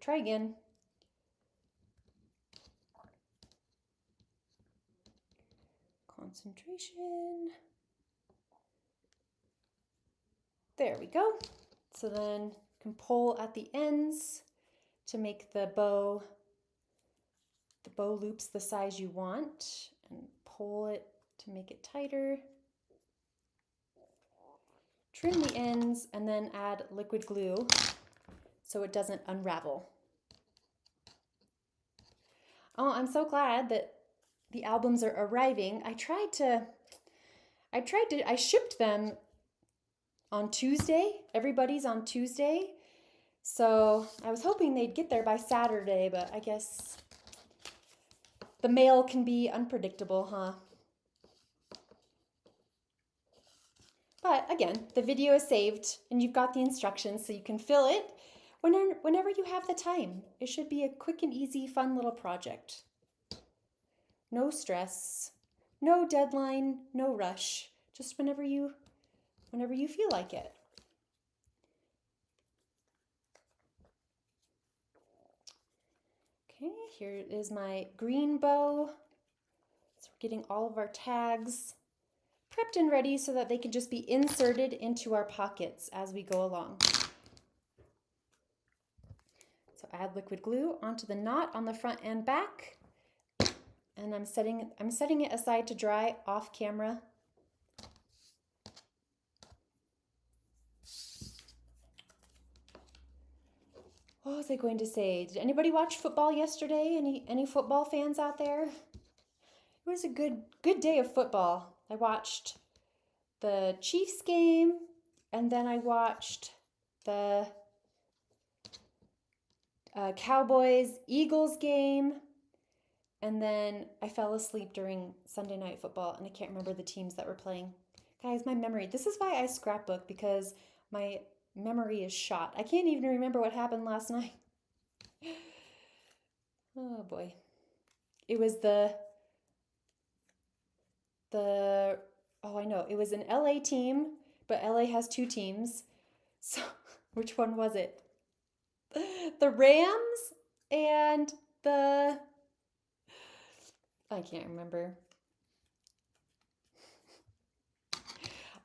Try again. Concentration. There we go. So then you can pull at the ends to make the bow loops the size you want, and pull it to make it tighter. Trim the ends and then add liquid glue so it doesn't unravel. Oh, I'm so glad that the albums are arriving. I shipped them on Tuesday. Everybody's on Tuesday. So I was hoping they'd get there by Saturday, but I guess the mail can be unpredictable, huh? But again, the video is saved and you've got the instructions so you can fill it whenever you have the time. It should be a quick and easy, fun little project. No stress, no deadline, no rush, just whenever you feel like it. Okay, here is my green bow. So we're getting all of our tags prepped and ready so that they can just be inserted into our pockets as we go along. So add liquid glue onto the knot on the front and back. And I'm setting it aside to dry off camera. What was I going to say? Did anybody watch football yesterday? Any football fans out there? It was a good day of football. I watched the Chiefs game, and then I watched the Cowboys-Eagles game, and then I fell asleep during Sunday Night Football, and I can't remember the teams that were playing. Guys, my memory. This is why I scrapbook, because my memory is shot. I can't even remember what happened last night. Oh boy. It was I know, it was an LA team, but LA has two teams. So which one was it? The Rams and I can't remember.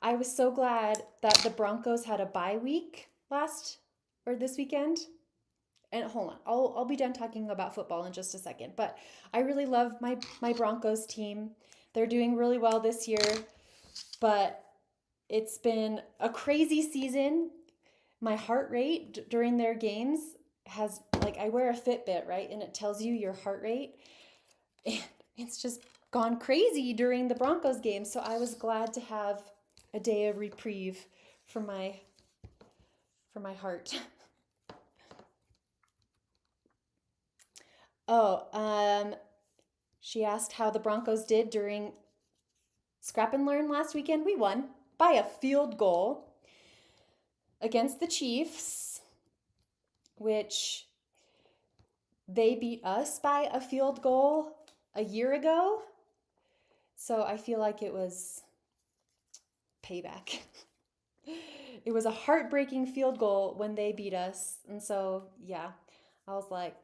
I was so glad that the Broncos had a bye week this weekend. And hold on, I'll be done talking about football in just a second. But I really love my Broncos team. They're doing really well this year, but it's been a crazy season. My heart rate during their games has, I wear a Fitbit, right? And it tells you your heart rate. And it's just gone crazy during the Broncos game. So I was glad to have a day of reprieve for my heart. She asked how the Broncos did during Scrap and Learn last weekend. We won by a field goal against the Chiefs, which they beat us by a field goal a year ago. So I feel like it was payback. It was a heartbreaking field goal when they beat us. And so, yeah, I was like,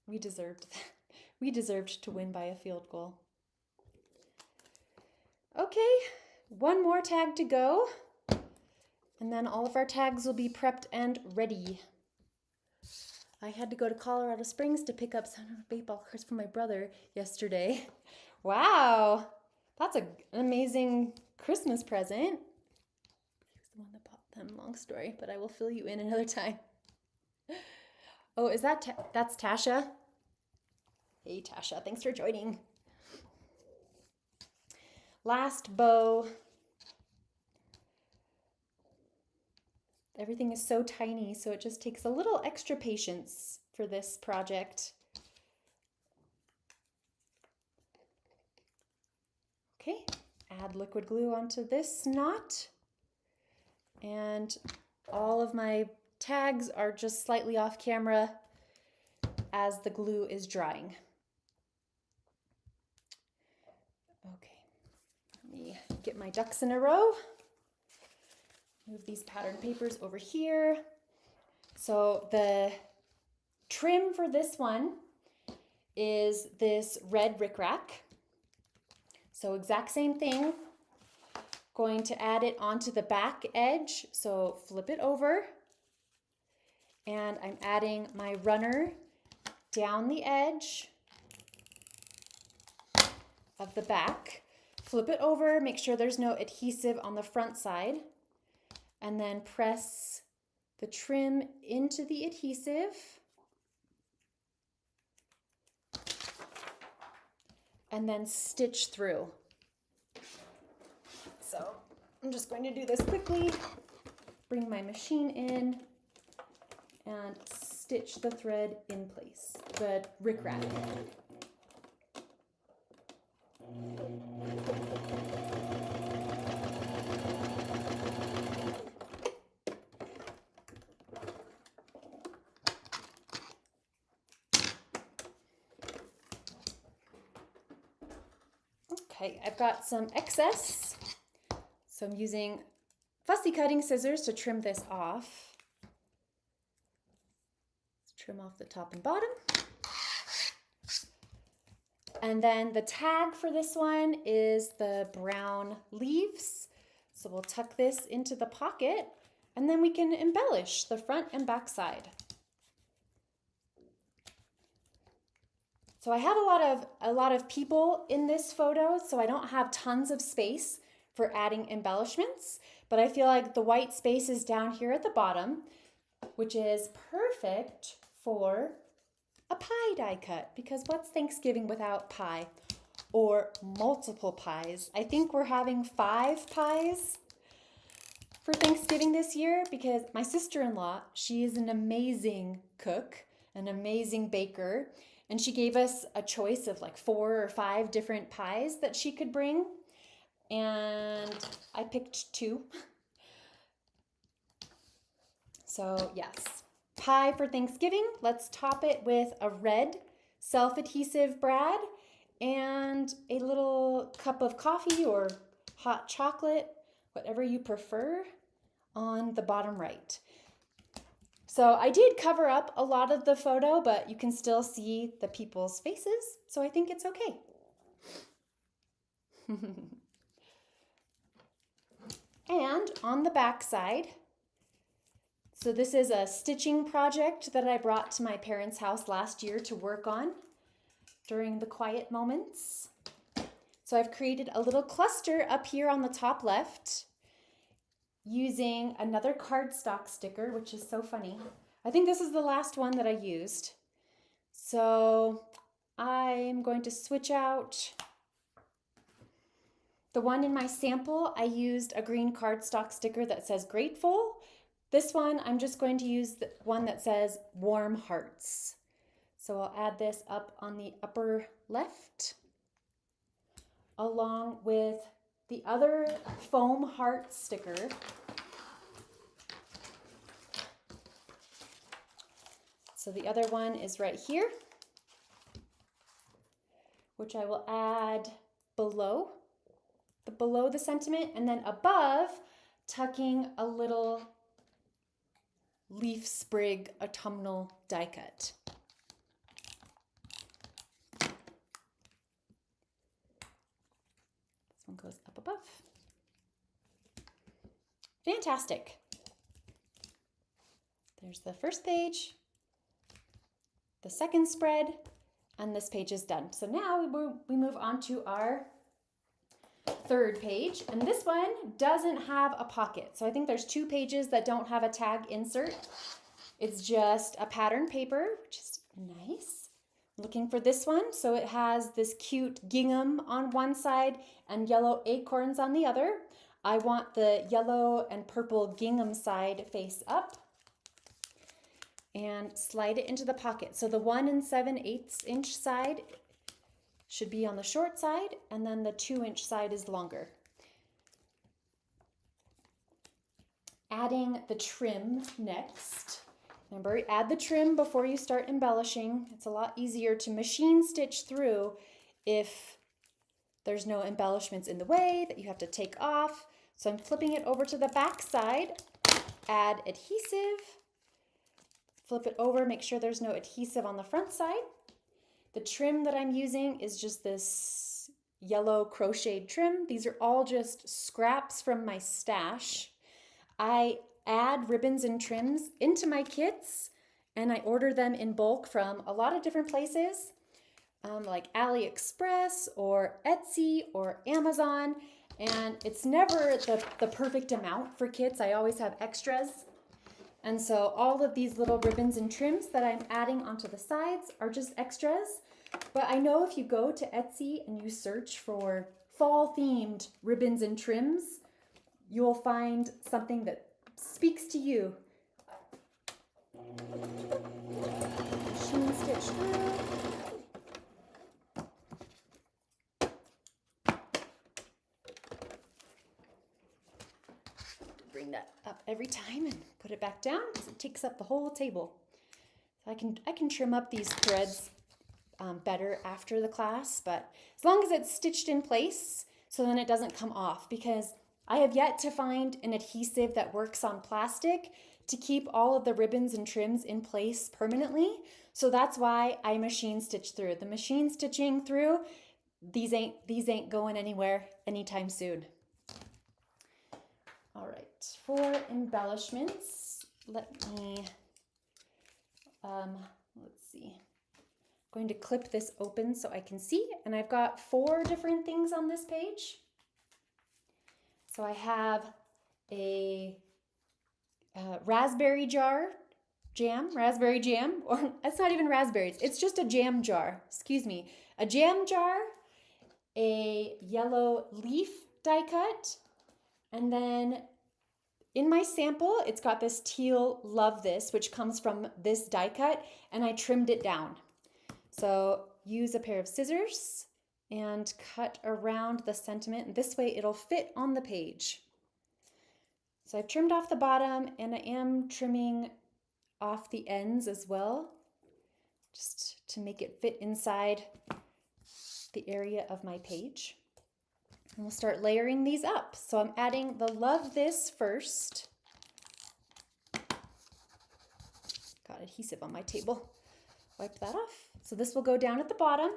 we deserved that. We deserved to win by a field goal. Okay, one more tag to go, and then all of our tags will be prepped and ready. I had to go to Colorado Springs to pick up some baseball cards for my brother yesterday. Wow, that's an amazing Christmas present. He's the one that bought them, long story, but I will fill you in another time. Oh, is that, that's Tasha? Hey Tasha, thanks for joining. Last bow. Everything is so tiny, so it just takes a little extra patience for this project. Okay, add liquid glue onto this knot. And all of my tags are just slightly off camera as the glue is drying. Okay, let me get my ducks in a row. Move these pattern papers over here. So the trim for this one is this red rickrack. So exact same thing. Going to add it onto the back edge. So flip it over. And I'm adding my runner down the edge of the back. Flip it over, make sure there's no adhesive on the front side. And then press the trim into the adhesive. And then stitch through. So I'm just going to do this quickly. Bring my machine in and stitch the thread in place, the rickrack. Okay, I've got some excess, so I'm using fussy cutting scissors to trim this off. Let's trim off the top and bottom. And then the tag for this one is the brown leaves. So we'll tuck this into the pocket and then we can embellish the front and back side. So I have a lot of people in this photo, so I don't have tons of space for adding embellishments, but I feel like the white space is down here at the bottom, which is perfect for a pie die cut, because what's Thanksgiving without pie or multiple pies? I think we're having 5 pies for Thanksgiving this year because my sister-in-law, she is an amazing cook, an amazing baker, and she gave us a choice of like 4 or 5 different pies that she could bring, and I picked 2. So yes, pie for Thanksgiving. Let's top it with a red self-adhesive brad and a little cup of coffee or hot chocolate, whatever you prefer, on the bottom right. So I did cover up a lot of the photo, but you can still see the people's faces, so I think it's okay. And on the back side, so this is a stitching project that I brought to my parents' house last year to work on during the quiet moments. So I've created a little cluster up here on the top left using another cardstock sticker, which is so funny. I think this is the last one that I used. So I'm going to switch out the one in my sample. I used a green cardstock sticker that says grateful. This one, I'm just going to use the one that says warm hearts. So I'll add this up on the upper left, along with the other foam heart sticker. So the other one is right here, which I will add below the sentiment, and then above, tucking a little leaf sprig autumnal die cut. This one goes up above. Fantastic. There's the first page, the second spread, and this page is done. So now we move on to our third page, and this one doesn't have a pocket. So I think there's 2 pages that don't have a tag insert. It's just a pattern paper, which is nice. Looking for this one. So it has this cute gingham on one side and yellow acorns on the other. I want the yellow and purple gingham side face up and slide it into the pocket. So the 1 7/8 inch side should be on the short side, and then the 2-inch side is longer. Adding the trim next. Remember, add the trim before you start embellishing. It's a lot easier to machine stitch through if there's no embellishments in the way that you have to take off. So I'm flipping it over to the back side, add adhesive, flip it over, make sure there's no adhesive on the front side. The trim that I'm using is just this yellow crocheted trim. These are all just scraps from my stash. I add ribbons and trims into my kits, and I order them in bulk from a lot of different places, like AliExpress or Etsy or Amazon, and it's never the perfect amount for kits. I always have extras. And so all of these little ribbons and trims that I'm adding onto the sides are just extras. But I know if you go to Etsy and you search for fall themed ribbons and trims, you'll find something that speaks to you. Machine stitch through. Bring that up every time and put it back down because it takes up the whole table. So I can trim up these threads better after the class, but as long as it's stitched in place so then it doesn't come off, because I have yet to find an adhesive that works on plastic to keep all of the ribbons and trims in place permanently. So that's why I machine stitch through. The machine stitching through, these ain't going anywhere anytime soon. All right, for embellishments, let me, let's see. I'm going to clip this open so I can see, and I've got 4 different things on this page. So I have a raspberry jam, or it's not even raspberries, it's just a jam jar, excuse me. A jam jar, a yellow leaf die cut, and then in my sample, it's got this teal Love This, which comes from this die cut, and I trimmed it down. So use a pair of scissors and cut around the sentiment. This way it'll fit on the page. So I've trimmed off the bottom, and I am trimming off the ends as well, just to make it fit inside the area of my page. And we'll start layering these up. So I'm adding the Love This first. Got adhesive on my table. Wipe that off. So this will go down at the bottom.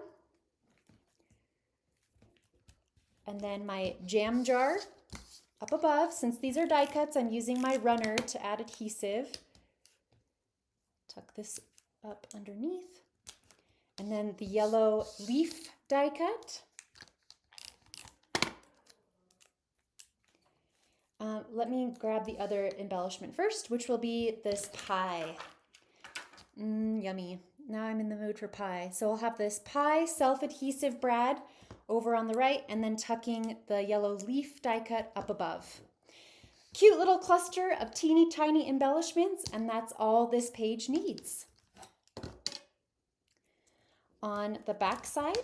And then my jam jar up above. Since these are die cuts, I'm using my runner to add adhesive. Tuck this up underneath. And then the yellow leaf die cut. Let me grab the other embellishment first, which will be this pie. Yummy. Now I'm in the mood for pie. So I'll have this pie self-adhesive brad over on the right, and then tucking the yellow leaf die cut up above. Cute little cluster of teeny tiny embellishments, and that's all this page needs. On the back side,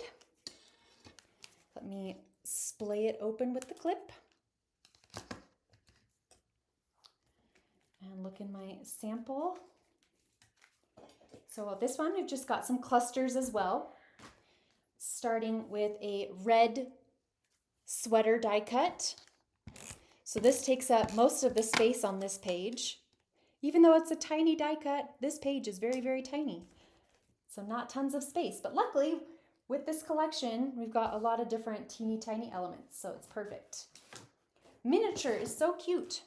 let me splay it open with the clip. And look in my sample. So this one, we've just got some clusters as well. Starting with a red sweater die cut. So this takes up most of the space on this page. Even though it's a tiny die cut, this page is very, very tiny. So not tons of space, but luckily with this collection, we've got a lot of different teeny tiny elements, so it's perfect. Miniature is so cute.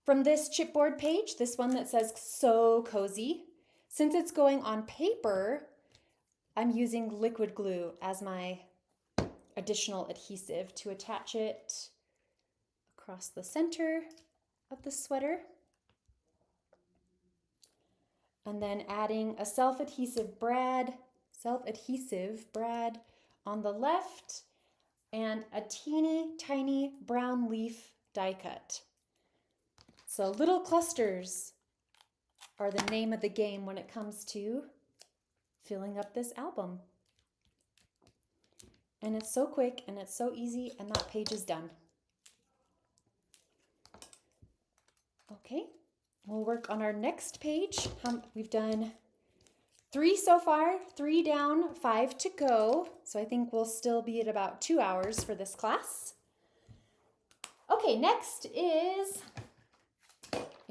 From this chipboard page, this one that says so cozy, since it's going on paper, I'm using liquid glue as my additional adhesive to attach it across the center of the sweater. And then adding a self-adhesive brad on the left and a teeny tiny brown leaf die cut. So little clusters are the name of the game when it comes to filling up this album. And it's so quick and it's so easy, and that page is done. Okay, we'll work on our next page. We've done 3 so far, 3 down, 5 to go. So I think we'll still be at about 2 hours for this class. Okay, next is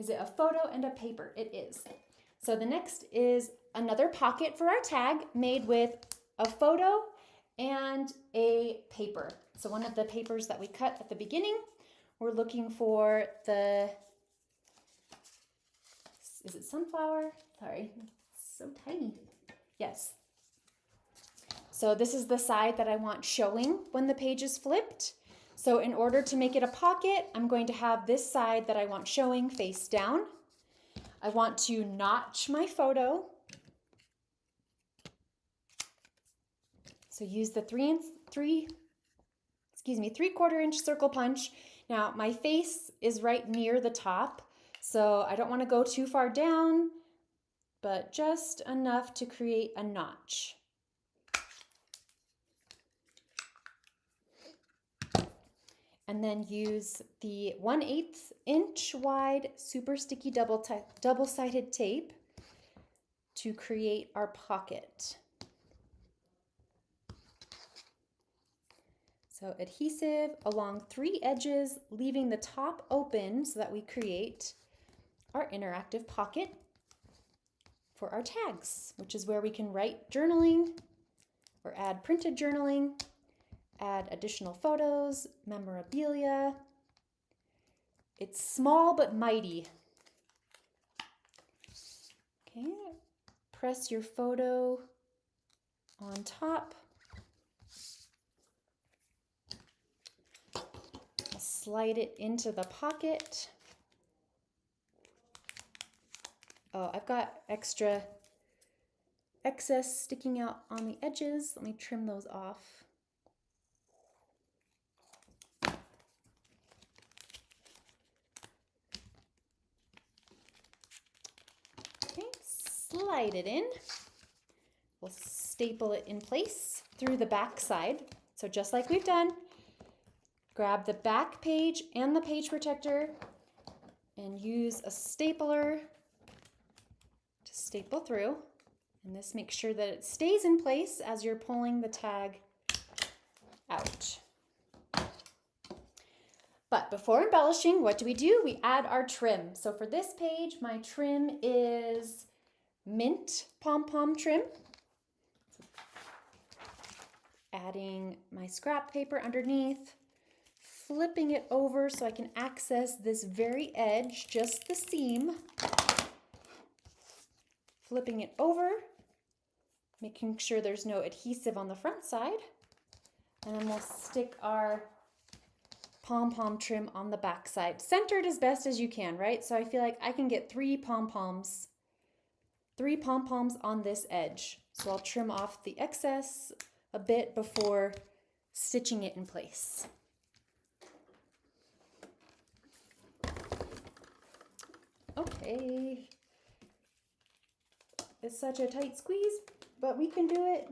it a photo and a paper? It is. So the next is another pocket for our tag made with a photo and a paper. So one of the papers that we cut at the beginning, we're looking for the, is it sunflower? Sorry, it's so tiny. Yes. So this is the side that I want showing when the page is flipped. So in order to make it a pocket, I'm going to have this side that I want showing face down. I want to notch my photo. So use the 3/4 inch circle punch. Now my face is right near the top, so I don't want to go too far down, but just enough to create a notch. And then use the 1/8 inch wide super sticky double-sided tape to create our pocket. So adhesive along 3 edges, leaving the top open so that we create our interactive pocket for our tags, which is where we can write journaling or add printed journaling, add additional photos, memorabilia. It's small but mighty. Okay, press your photo on top. Slide it into the pocket. Oh, I've got excess sticking out on the edges. Let me trim those off. Okay, slide it in. We'll staple it in place through the back side. So just like we've done, grab the back page and the page protector and use a stapler to staple through. And this makes sure that it stays in place as you're pulling the tag out. But before embellishing, what do? We add our trim. So for this page, my trim is mint pom-pom trim. Adding my scrap paper underneath, flipping it over so I can access this very edge, just the seam. Flipping it over, making sure there's no adhesive on the front side. And then we'll stick our pom-pom trim on the back side. Centered as best as you can, right? So I feel like I can get 3 pom-poms on this edge. So I'll trim off the excess a bit before stitching it in place. Okay, it's such a tight squeeze, but we can do it.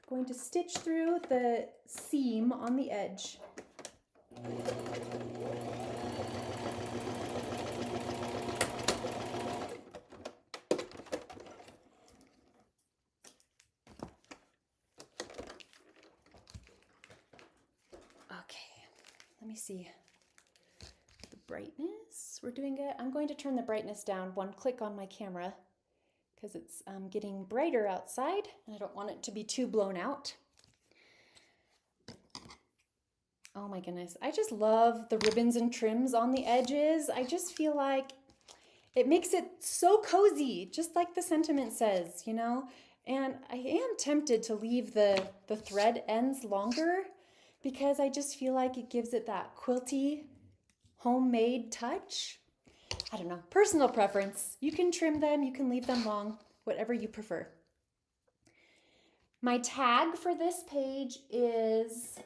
Going to stitch through the seam on the edge. Okay, let me see. Brightness, we're doing it. I'm going to turn the brightness down 1 click on my camera because it's getting brighter outside and I don't want it to be too blown out. Oh my goodness, I just love the ribbons and trims on the edges. I just feel like it makes it so cozy, just like the sentiment says, you know? And I am tempted to leave the thread ends longer because I just feel like it gives it that quilty, homemade touch. I don't know, personal preference. You can trim them, you can leave them long, whatever you prefer. My tag for this page is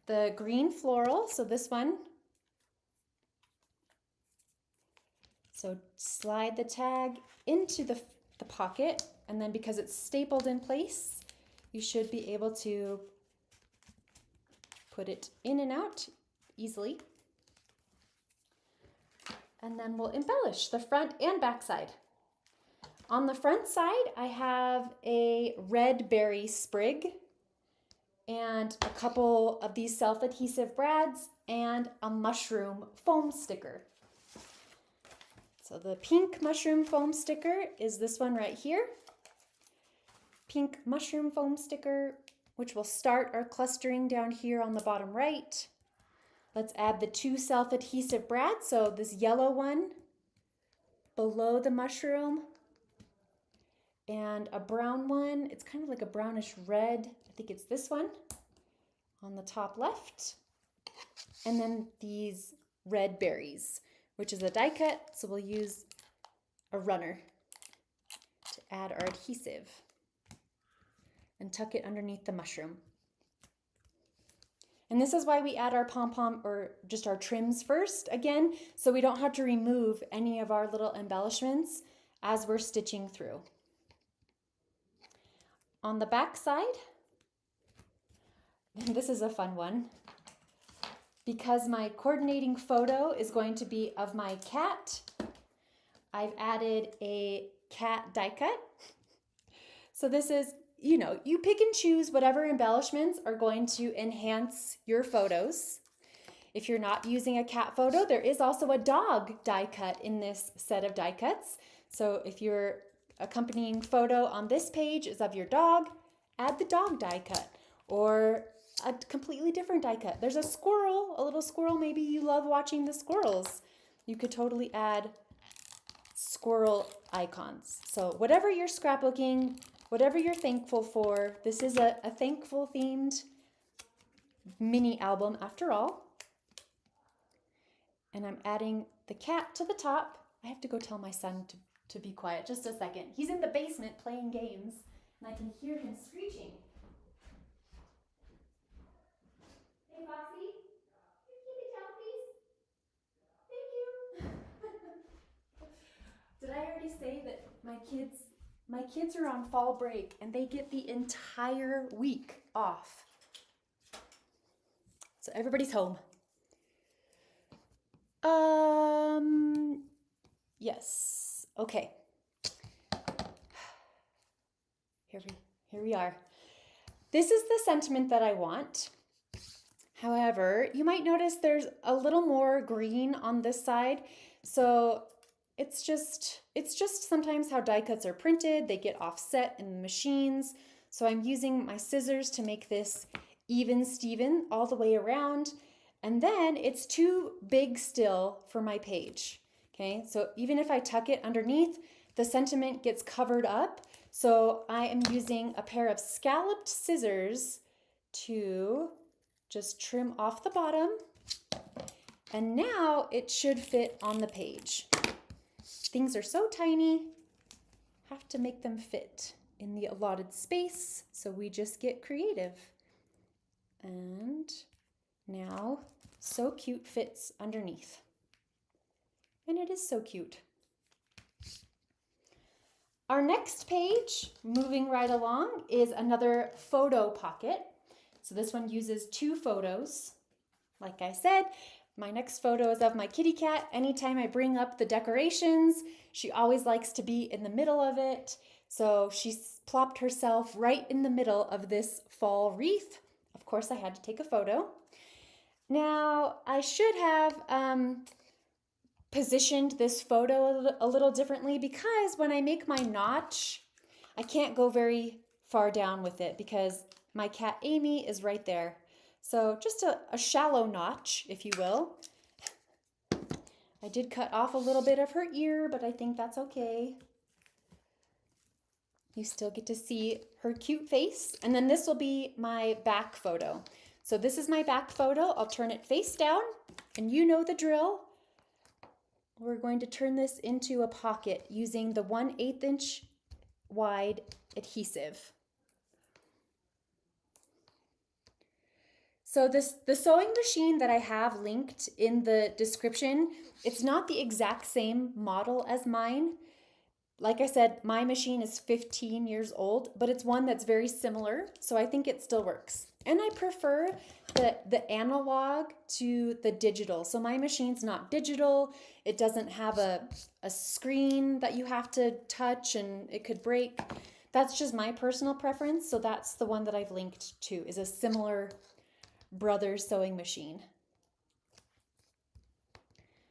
the green floral, so this one. So slide the tag into the pocket, and then because it's stapled in place, you should be able to put it in and out easily. And then we'll embellish the front and back side. On the front side, I have a red berry sprig and a couple of these self-adhesive brads and a mushroom foam sticker. So the pink mushroom foam sticker is this one right here. Pink mushroom foam sticker, which will start our clustering down here on the bottom right. Let's add the two self-adhesive brads. So this yellow one below the mushroom and a brown one. It's kind of like a brownish red. I think it's this one on the top left. And then these red berries, which is a die cut. So we'll use a runner to add our adhesive and tuck it underneath the mushroom. And this is why we add our pom-pom or just our trims first again, so we don't have to remove any of our little embellishments as we're stitching through. On the back side, and this is a fun one, because my coordinating photo is going to be of my cat, I've added a cat die cut. So this is, you know, you pick and choose whatever embellishments are going to enhance your photos. If you're not using a cat photo, there is also a dog die cut in this set of die cuts. So if your accompanying photo on this page is of your dog, add the dog die cut or a completely different die cut. There's a squirrel, a little squirrel. Maybe you love watching the squirrels. You could totally add squirrel icons. So whatever you're scrapbooking, whatever you're thankful for, this is a thankful themed mini album after all. And I'm adding the cat to the top. I have to go tell my son to be quiet just a second. He's in the basement playing games and I can hear him screeching. Hey Foxy, can you keep it down please? Thank you. Did I already say that my kids are on fall break and they get the entire week off. So everybody's home. Yes. Okay. Here we are. This is the sentiment that I want. However, you might notice there's a little more green on this side. So it's just sometimes how die cuts are printed. They get offset in the machines. So I'm using my scissors to make this even Steven all the way around. And then it's too big still for my page. Okay, so even if I tuck it underneath, the sentiment gets covered up. So I am using a pair of scalloped scissors to just trim off the bottom. And now it should fit on the page. Things are so tiny, have to make them fit in the allotted space. So we just get creative. And now So Cute fits underneath. And it is so cute. Our next page, moving right along, is another photo pocket. So this one uses 2 photos. Like I said, my next photo is of my kitty cat. Anytime I bring up the decorations, she always likes to be in the middle of it. So she's plopped herself right in the middle of this fall wreath. Of course, I had to take a photo. Now, I should have positioned this photo a little differently because when I make my notch, I can't go very far down with it because my cat Amy is right there. So just a shallow notch, if you will. I did cut off a little bit of her ear, but I think that's okay. You still get to see her cute face. And then this will be my back photo. So this is my back photo. I'll turn it face down, and you know the drill. We're going to turn this into a pocket using the 1/8 inch wide adhesive. So the sewing machine that I have linked in the description, it's not the exact same model as mine. Like I said, my machine is 15 years old, but it's one that's very similar, so I think it still works. And I prefer the analog to the digital. So my machine's not digital. It doesn't have a screen that you have to touch and it could break. That's just my personal preference, so that's the one that I've linked to, is a similar Brothers sewing machine.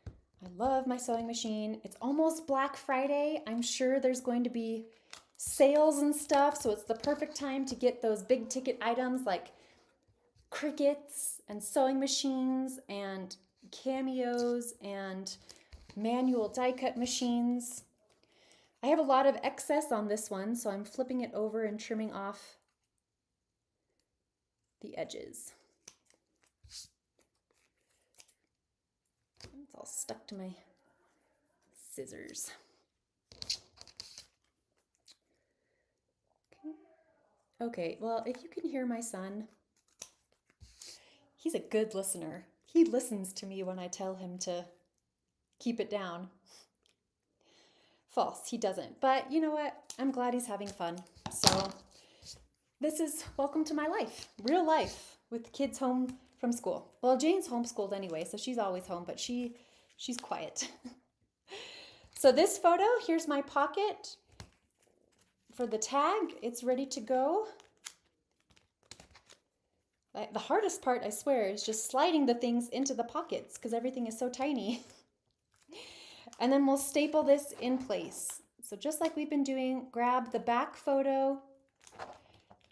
I love my sewing machine. It's almost Black Friday. I'm sure there's going to be sales and stuff, so it's the perfect time to get those big ticket items like Cricuts and sewing machines and cameos and manual die cut machines. I have a lot of excess on this one, so I'm flipping it over and trimming off the edges. It's all stuck to my scissors. Okay, well, if you can hear my son, he's a good listener. He listens to me when I tell him to keep it down. False, he doesn't. But you know what? I'm glad he's having fun. So this is welcome to my life, real life, with kids home from school. Well, Jane's homeschooled anyway, so she's always home, but she's quiet. So this photo, here's my pocket for the tag. It's ready to go. The hardest part, I swear, is just sliding the things into the pockets because everything is so tiny. And then we'll staple this in place. So just like we've been doing, grab the back photo,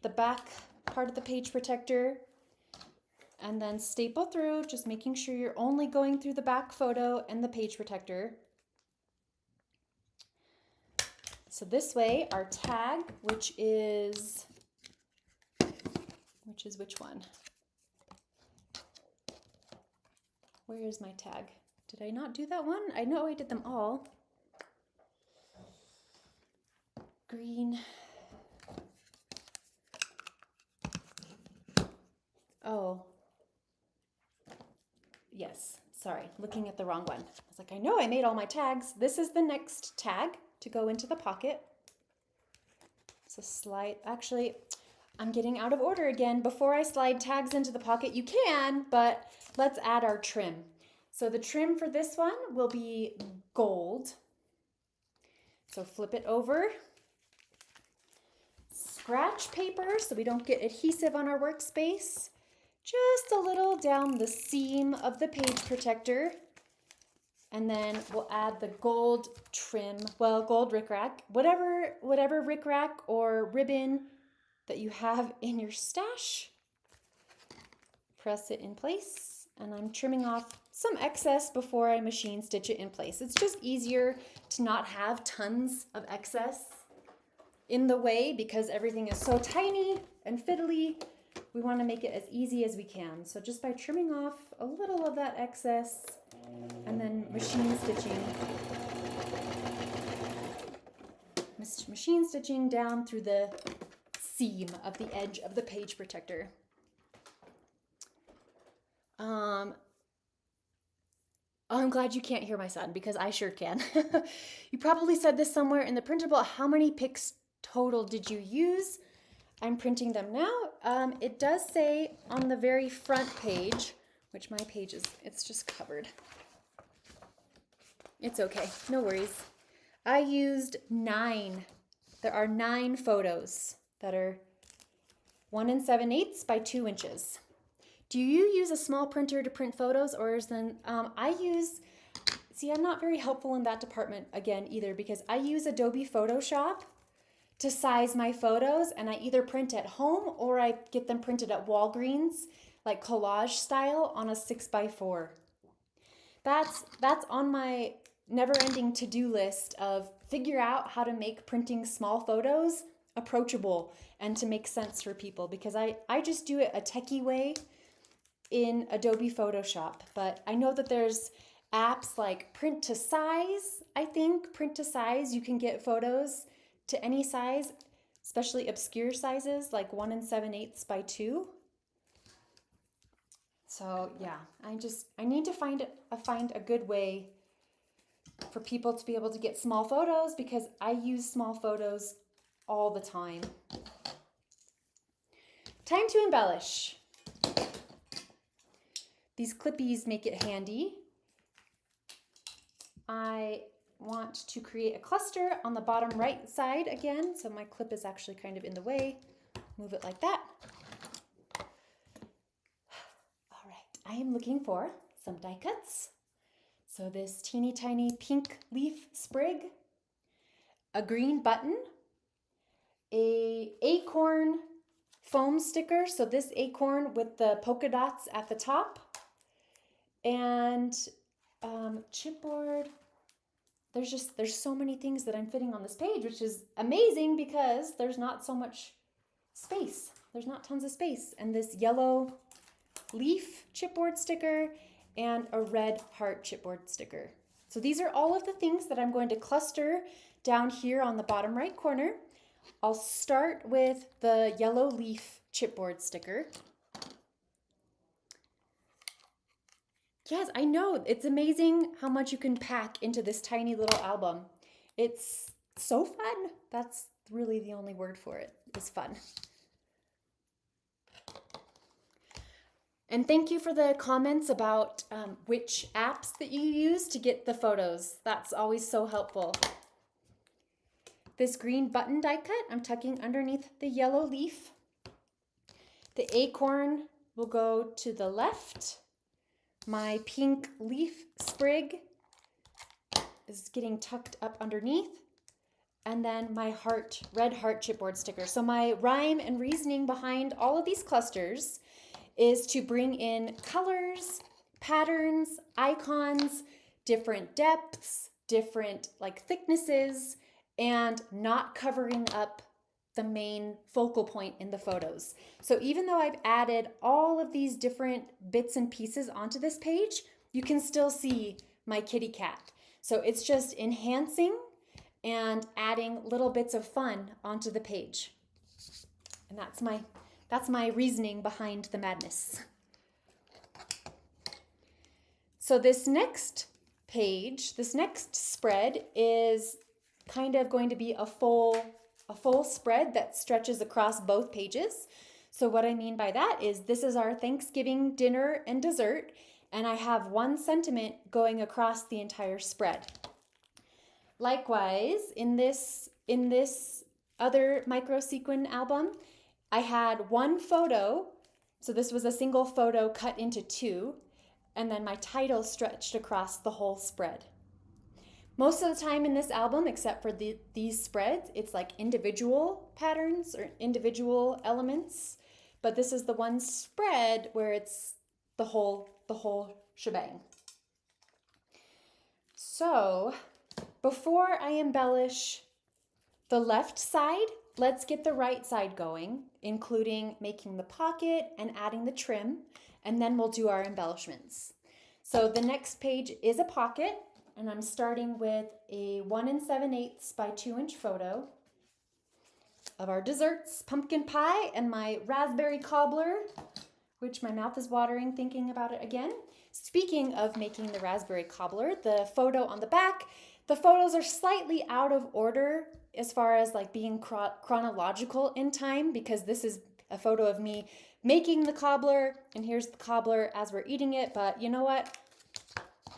the back part of the page protector, and then staple through, just making sure you're only going through the back photo and the page protector. So this way, our tag, which is which one? Where is my tag? Did I not do that one? I know I did them all. Green. Oh. Yes, sorry, looking at the wrong one. I was like, I know I made all my tags. This is the next tag to go into the pocket. So slide, actually, I'm getting out of order again. Before I slide tags into the pocket, you can, but let's add our trim. So the trim for this one will be gold. So flip it over. Scratch paper so we don't get adhesive on our workspace. Just a little down the seam of the page protector. And then we'll add the gold trim, well, gold rickrack, whatever rickrack or ribbon that you have in your stash. Press it in place, and I'm trimming off some excess before I machine stitch it in place. It's just easier to not have tons of excess in the way because everything is so tiny and fiddly. We want to make it as easy as we can. So just by trimming off a little of that excess and then machine stitching down through the seam of the edge of the page protector. I'm glad you can't hear my son because I sure can. You probably said this somewhere in the printable. How many picks total did you use? I'm printing them now. It does say on the very front page, which my page is, it's just covered. It's okay, no worries. I used 9. There are 9 photos that are 1 7/8 by 2 inches. Do you use a small printer to print photos, or is then I use see, I'm not very helpful in that department again either, because I use Adobe Photoshop to size my photos, and I either print at home or I get them printed at Walgreens, like collage style on a 6x4. That's on my never-ending to-do list of figure out how to make printing small photos approachable and to make sense for people, because I just do it a techie way in Adobe Photoshop. But I know that there's apps like Print to Size. I think Print to Size, you can get photos to any size, especially obscure sizes like 1 7/8 by 2. So yeah, I need to find a good way for people to be able to get small photos, because I use small photos all the time. Time to embellish. These clippies make it handy. I want to create a cluster on the bottom right side again, so my clip is actually kind of in the way. Move it like that. All right, I am looking for some die cuts. So this teeny tiny pink leaf sprig, a green button, a acorn foam sticker, so this acorn with the polka dots at the top, and chipboard. There's so many things that I'm fitting on this page, which is amazing because there's not so much space. There's not tons of space. And this yellow leaf chipboard sticker and a red heart chipboard sticker. So these are all of the things that I'm going to cluster down here on the bottom right corner. I'll start with the yellow leaf chipboard sticker. Yes, I know. It's amazing how much you can pack into this tiny little album. It's so fun. That's really the only word for it, is fun. And thank you for the comments about which apps that you use to get the photos. That's always so helpful. This green button die cut, I'm tucking underneath the yellow leaf. The acorn will go to the left. My pink leaf sprig is getting tucked up underneath. And then my red heart chipboard sticker. So my rhyme and reasoning behind all of these clusters is to bring in colors, patterns, icons, different depths, different thicknesses, and not covering up the main focal point in the photos. So even though I've added all of these different bits and pieces onto this page, you can still see my kitty cat. So it's just enhancing and adding little bits of fun onto the page. And that's my reasoning behind the madness. So this next page, this next spread is kind of going to be a full spread that stretches across both pages. So what I mean by that is this is our Thanksgiving dinner and dessert, and I have one sentiment going across the entire spread. Likewise, in this other micro sequin album, I had one photo, so this was a single photo cut into two, and then my title stretched across the whole spread. Most of the time in this album, except for these spreads, it's like individual patterns or individual elements, but this is the one spread where it's the whole shebang. So before I embellish the left side, let's get the right side going, including making the pocket and adding the trim, and then we'll do our embellishments. So the next page is a pocket, and I'm starting with a 1 7/8 by 2 inch photo of our desserts, pumpkin pie and my raspberry cobbler, which my mouth is watering thinking about it again. Speaking of making the raspberry cobbler, the photo on the back, the photos are slightly out of order as far as being chronological in time, because this is a photo of me making the cobbler, and here's the cobbler as we're eating it. But you know what?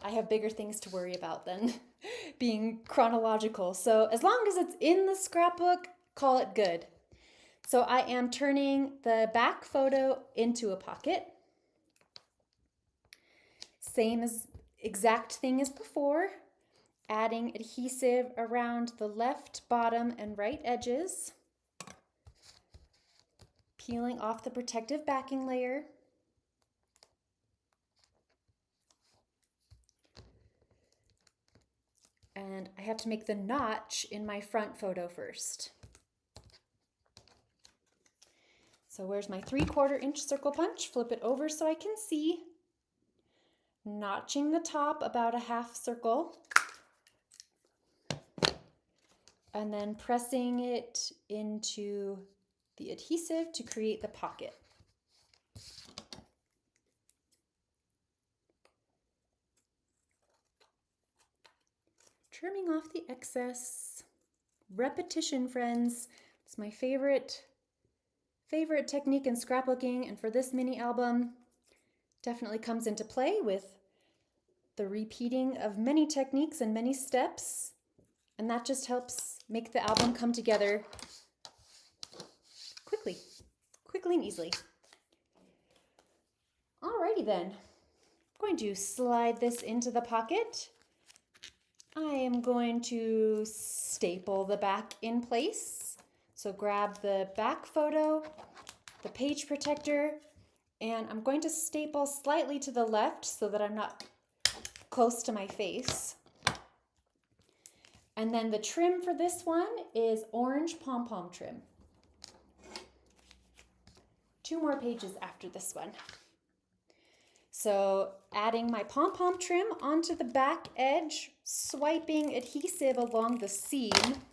I have bigger things to worry about than being chronological. So as long as it's in the scrapbook, call it good. So I am turning the back photo into a pocket. Same as exact thing as before, adding adhesive around the left, bottom, and right edges, peeling off the protective backing layer, and I have to make the notch in my front photo first. So where's my 3/4 inch circle punch? Flip it over so I can see. Notching the top about a half circle. And then pressing it into the adhesive to create the pocket. Trimming off the excess. Repetition, friends. It's my favorite technique in scrapbooking, and for this mini album, definitely comes into play with the repeating of many techniques and many steps, and that just helps make the album come together quickly and easily. Alrighty then, I'm going to slide this into the pocket. I am going to staple the back in place. So grab the back photo, the page protector, and I'm going to staple slightly to the left so that I'm not close to my face. And then the trim for this one is orange pom-pom trim. 2 more pages after this one. So adding my pom-pom trim onto the back edge, swiping adhesive along the seam,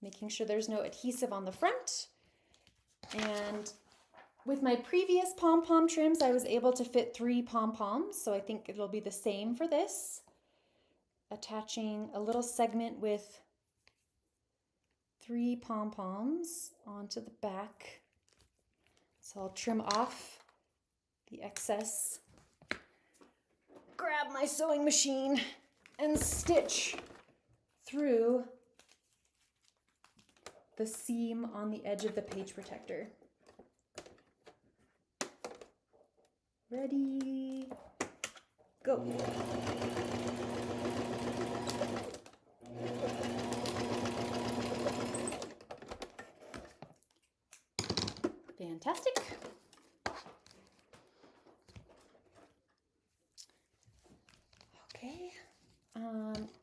making sure there's no adhesive on the front. And with my previous pom-pom trims, I was able to fit 3 pom-poms, so I think it'll be the same for this. Attaching a little segment with 3 pom-poms onto the back. So I'll trim off the excess, grab my sewing machine, and stitch through the seam on the edge of the page protector. Ready, go. Fantastic. Okay,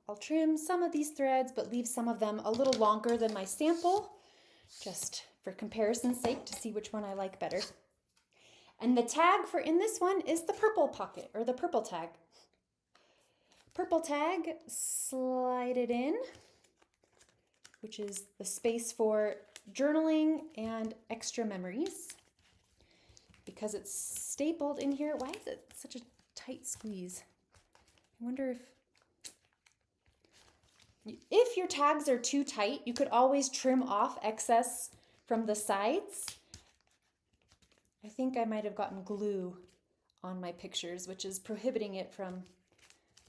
I'll trim some of these threads, but leave some of them a little longer than my sample, just for comparison's sake to see which one I like better. And the tag for in this one is the purple pocket, or the purple tag. Purple tag, slide it in, which is the space for journaling and extra memories. Because it's stapled in here, why is it such a tight squeeze? I wonder if your tags are too tight, you could always trim off excess from the sides. I think I might have gotten glue on my pictures, which is prohibiting it from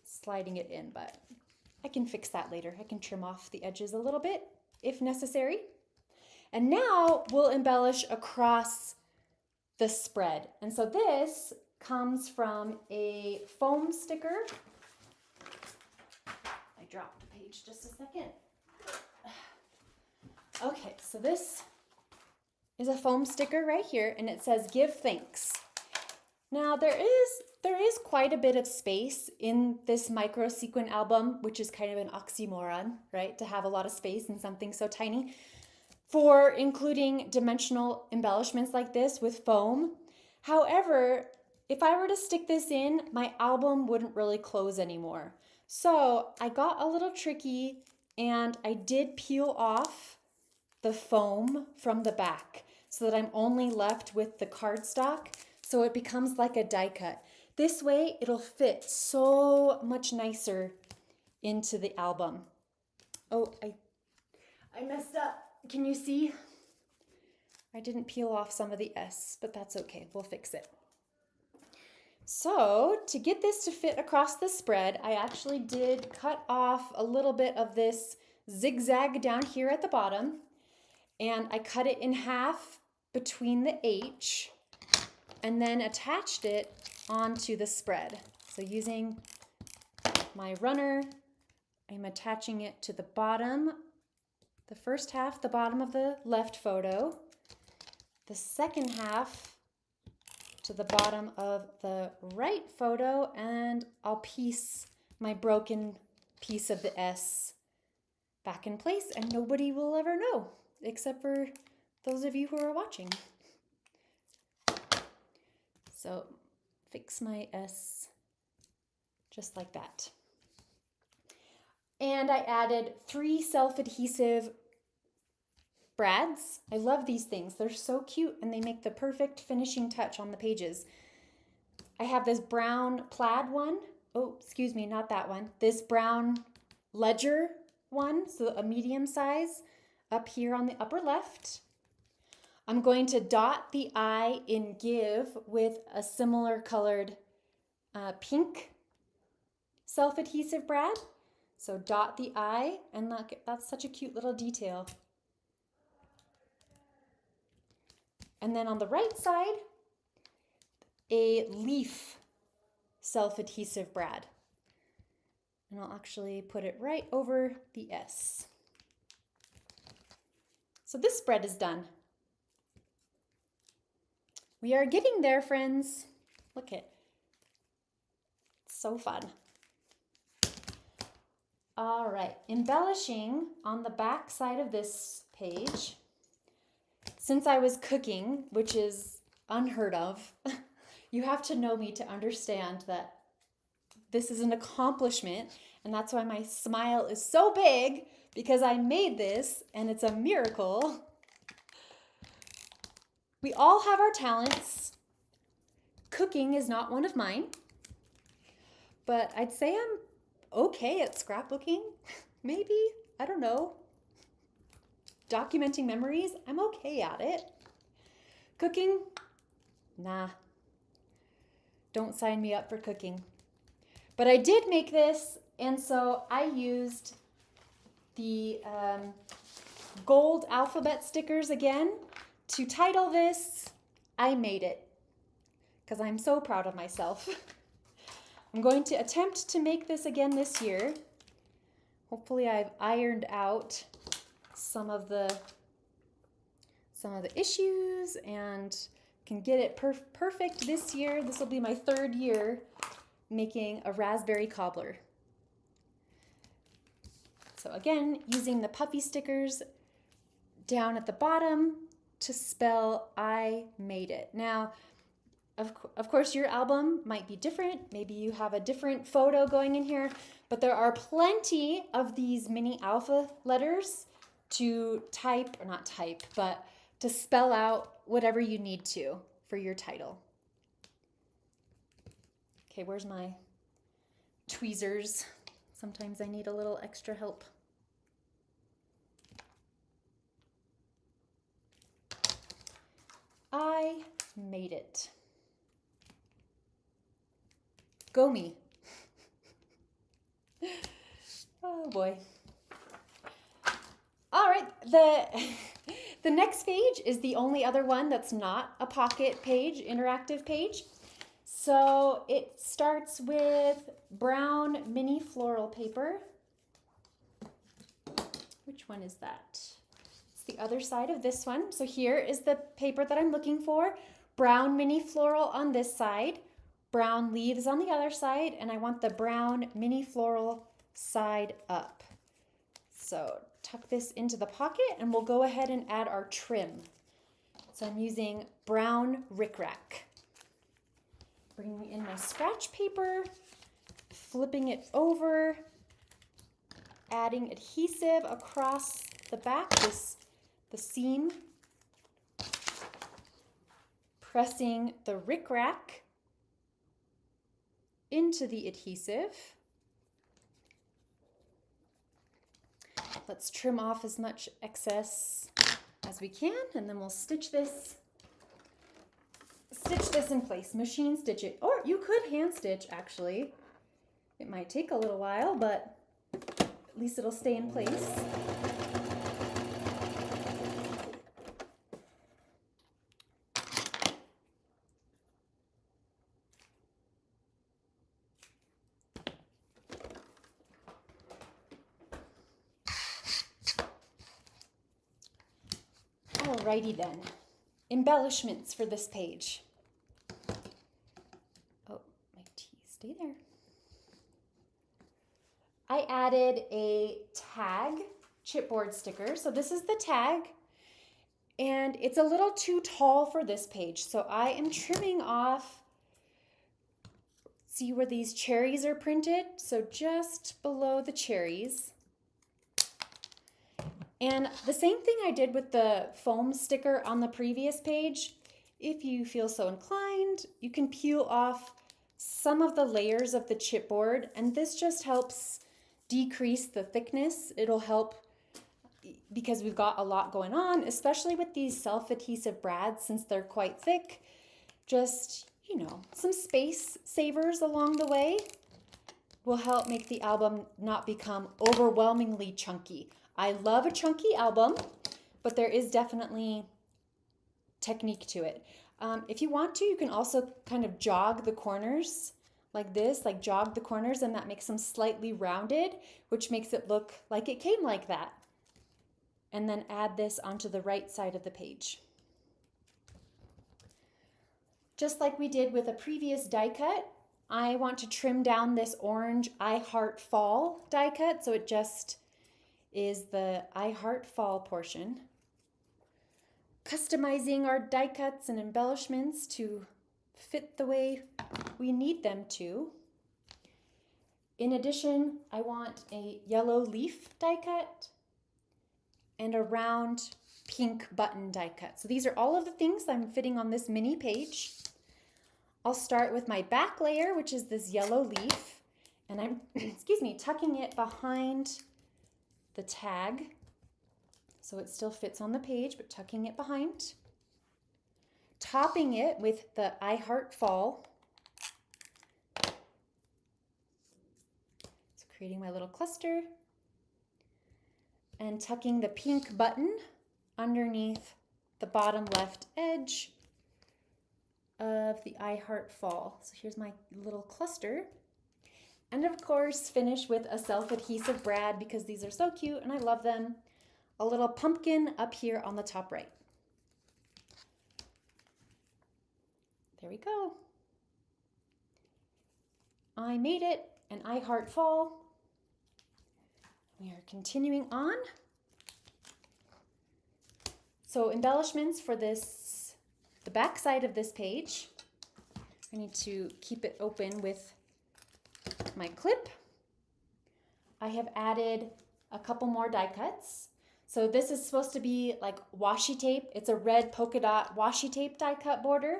sliding it in, but I can fix that later. I can trim off the edges a little bit if necessary. And now we'll embellish across the spread. And so this comes from a foam sticker. I dropped the page just a second. Okay, so this is a foam sticker right here, and it says "Give thanks." Now there is quite a bit of space in this micro sequin album, which is kind of an oxymoron, right? To have a lot of space in something so tiny, for including dimensional embellishments like this with foam. However, if I were to stick this in, my album wouldn't really close anymore. So I got a little tricky, and I did peel off the foam from the back so that I'm only left with the cardstock, so it becomes like a die cut. This way it'll fit so much nicer into the album. Oh, I messed up. Can you see? I didn't peel off some of the S, but that's okay. We'll fix it. So to get this to fit across the spread, I actually did cut off a little bit of this zigzag down here at the bottom, and I cut it in half between the H and then attached it onto the spread. So using my runner. I'm attaching it to the bottom, the first half, the bottom of the left photo, the second half to the bottom of the right photo, and I'll piece my broken piece of the S back in place, and nobody will ever know except for those of you who are watching. So fix my S just like that. And I added 3 self-adhesive brads. I love these things. They're so cute and they make the perfect finishing touch on the pages. I have this brown plaid one. Oh, excuse me, not that one. This brown ledger one, so a medium size, up here on the upper left. I'm going to dot the I in Give with a similar colored pink self-adhesive brad. So dot the I, and look, that's such a cute little detail. And then on the right side, a leaf self-adhesive brad. And I'll actually put it right over the S. So this spread is done. We are getting there, friends. Look it. It's so fun. All right, embellishing on the back side of this page. Since I was cooking, which is unheard of, you have to know me to understand that this is an accomplishment, and that's why my smile is so big, because I made this and it's a miracle. We all have our talents. Cooking is not one of mine, but I'd say I'm okay at scrapbooking, maybe, I don't know. Documenting memories, I'm okay at it. Cooking, nah. Don't sign me up for cooking. But I did make this, and so I used the gold alphabet stickers again to title this, I Made It, because I'm so proud of myself. I'm going to attempt to make this again this year. Hopefully I've ironed out some of the issues and can get it perfect this year. This will be my 3rd year making a raspberry cobbler. So again, using the puffy stickers down at the bottom to spell I made it. Now, of course, your album might be different. Maybe you have a different photo going in here, but there are plenty of these mini alpha letters to type, or not type, but to spell out whatever you need to for your title. Okay, where's my tweezers? Sometimes I need a little extra help. I made it. Go me. Oh boy. All right, the next page is the only other one that's not a pocket page, interactive page. So it starts with brown mini floral paper. Which one is that? It's the other side of this one. So here is the paper that I'm looking for. Brown mini floral on this side, brown leaves on the other side, and I want the brown mini floral side up. So tuck this into the pocket and we'll go ahead and add our trim. So I'm using brown rickrack. Bringing in my scratch paper, flipping it over, adding adhesive across the back, the seam, pressing the rickrack into the adhesive. Let's trim off as much excess as we can, and then we'll stitch this in place, machine stitch it. Or you could hand stitch, actually. It might take a little while, but at least it'll stay in place. Alrighty then. Embellishments for this page. Oh, my T, stay there. I added a tag chipboard sticker. So this is the tag, and it's a little too tall for this page. So I am trimming off, see where these cherries are printed? So just below the cherries. And the same thing I did with the foam sticker on the previous page. If you feel so inclined, you can peel off some of the layers of the chipboard, and this just helps decrease the thickness. It'll help because we've got a lot going on, especially with these self-adhesive brads since they're quite thick. Just, you know, some space savers along the way will help make the album not become overwhelmingly chunky. I love a chunky album, but there is definitely technique to it. If you want to, you can also kind of jog the corners like this, like jog the corners, and that makes them slightly rounded, which makes it look like it came like that. And then add this onto the right side of the page. Just like we did with a previous die cut, I want to trim down this orange I Heart Fall die cut, so it just is the I Heart Fall portion. Customizing our die cuts and embellishments to fit the way we need them to. In addition, I want a yellow leaf die cut and a round pink button die cut. So these are all of the things I'm fitting on this mini page. I'll start with my back layer, which is this yellow leaf, and I'm, excuse me, tucking it behind the tag. So it still fits on the page, but tucking it behind. Topping it with the I Heart Fall. So creating my little cluster. And tucking the pink button underneath the bottom left edge of the I Heart Fall. So here's my little cluster. And of course, finish with a self-adhesive brad because these are so cute and I love them. A little pumpkin up here on the top right. There we go. I made it, an I Heart Fall. We are continuing on. So embellishments for this, the back side of this page. I need to keep it open with my clip. I have added a couple more die cuts. So this is supposed to be like washi tape. It's a red polka dot washi tape die cut border,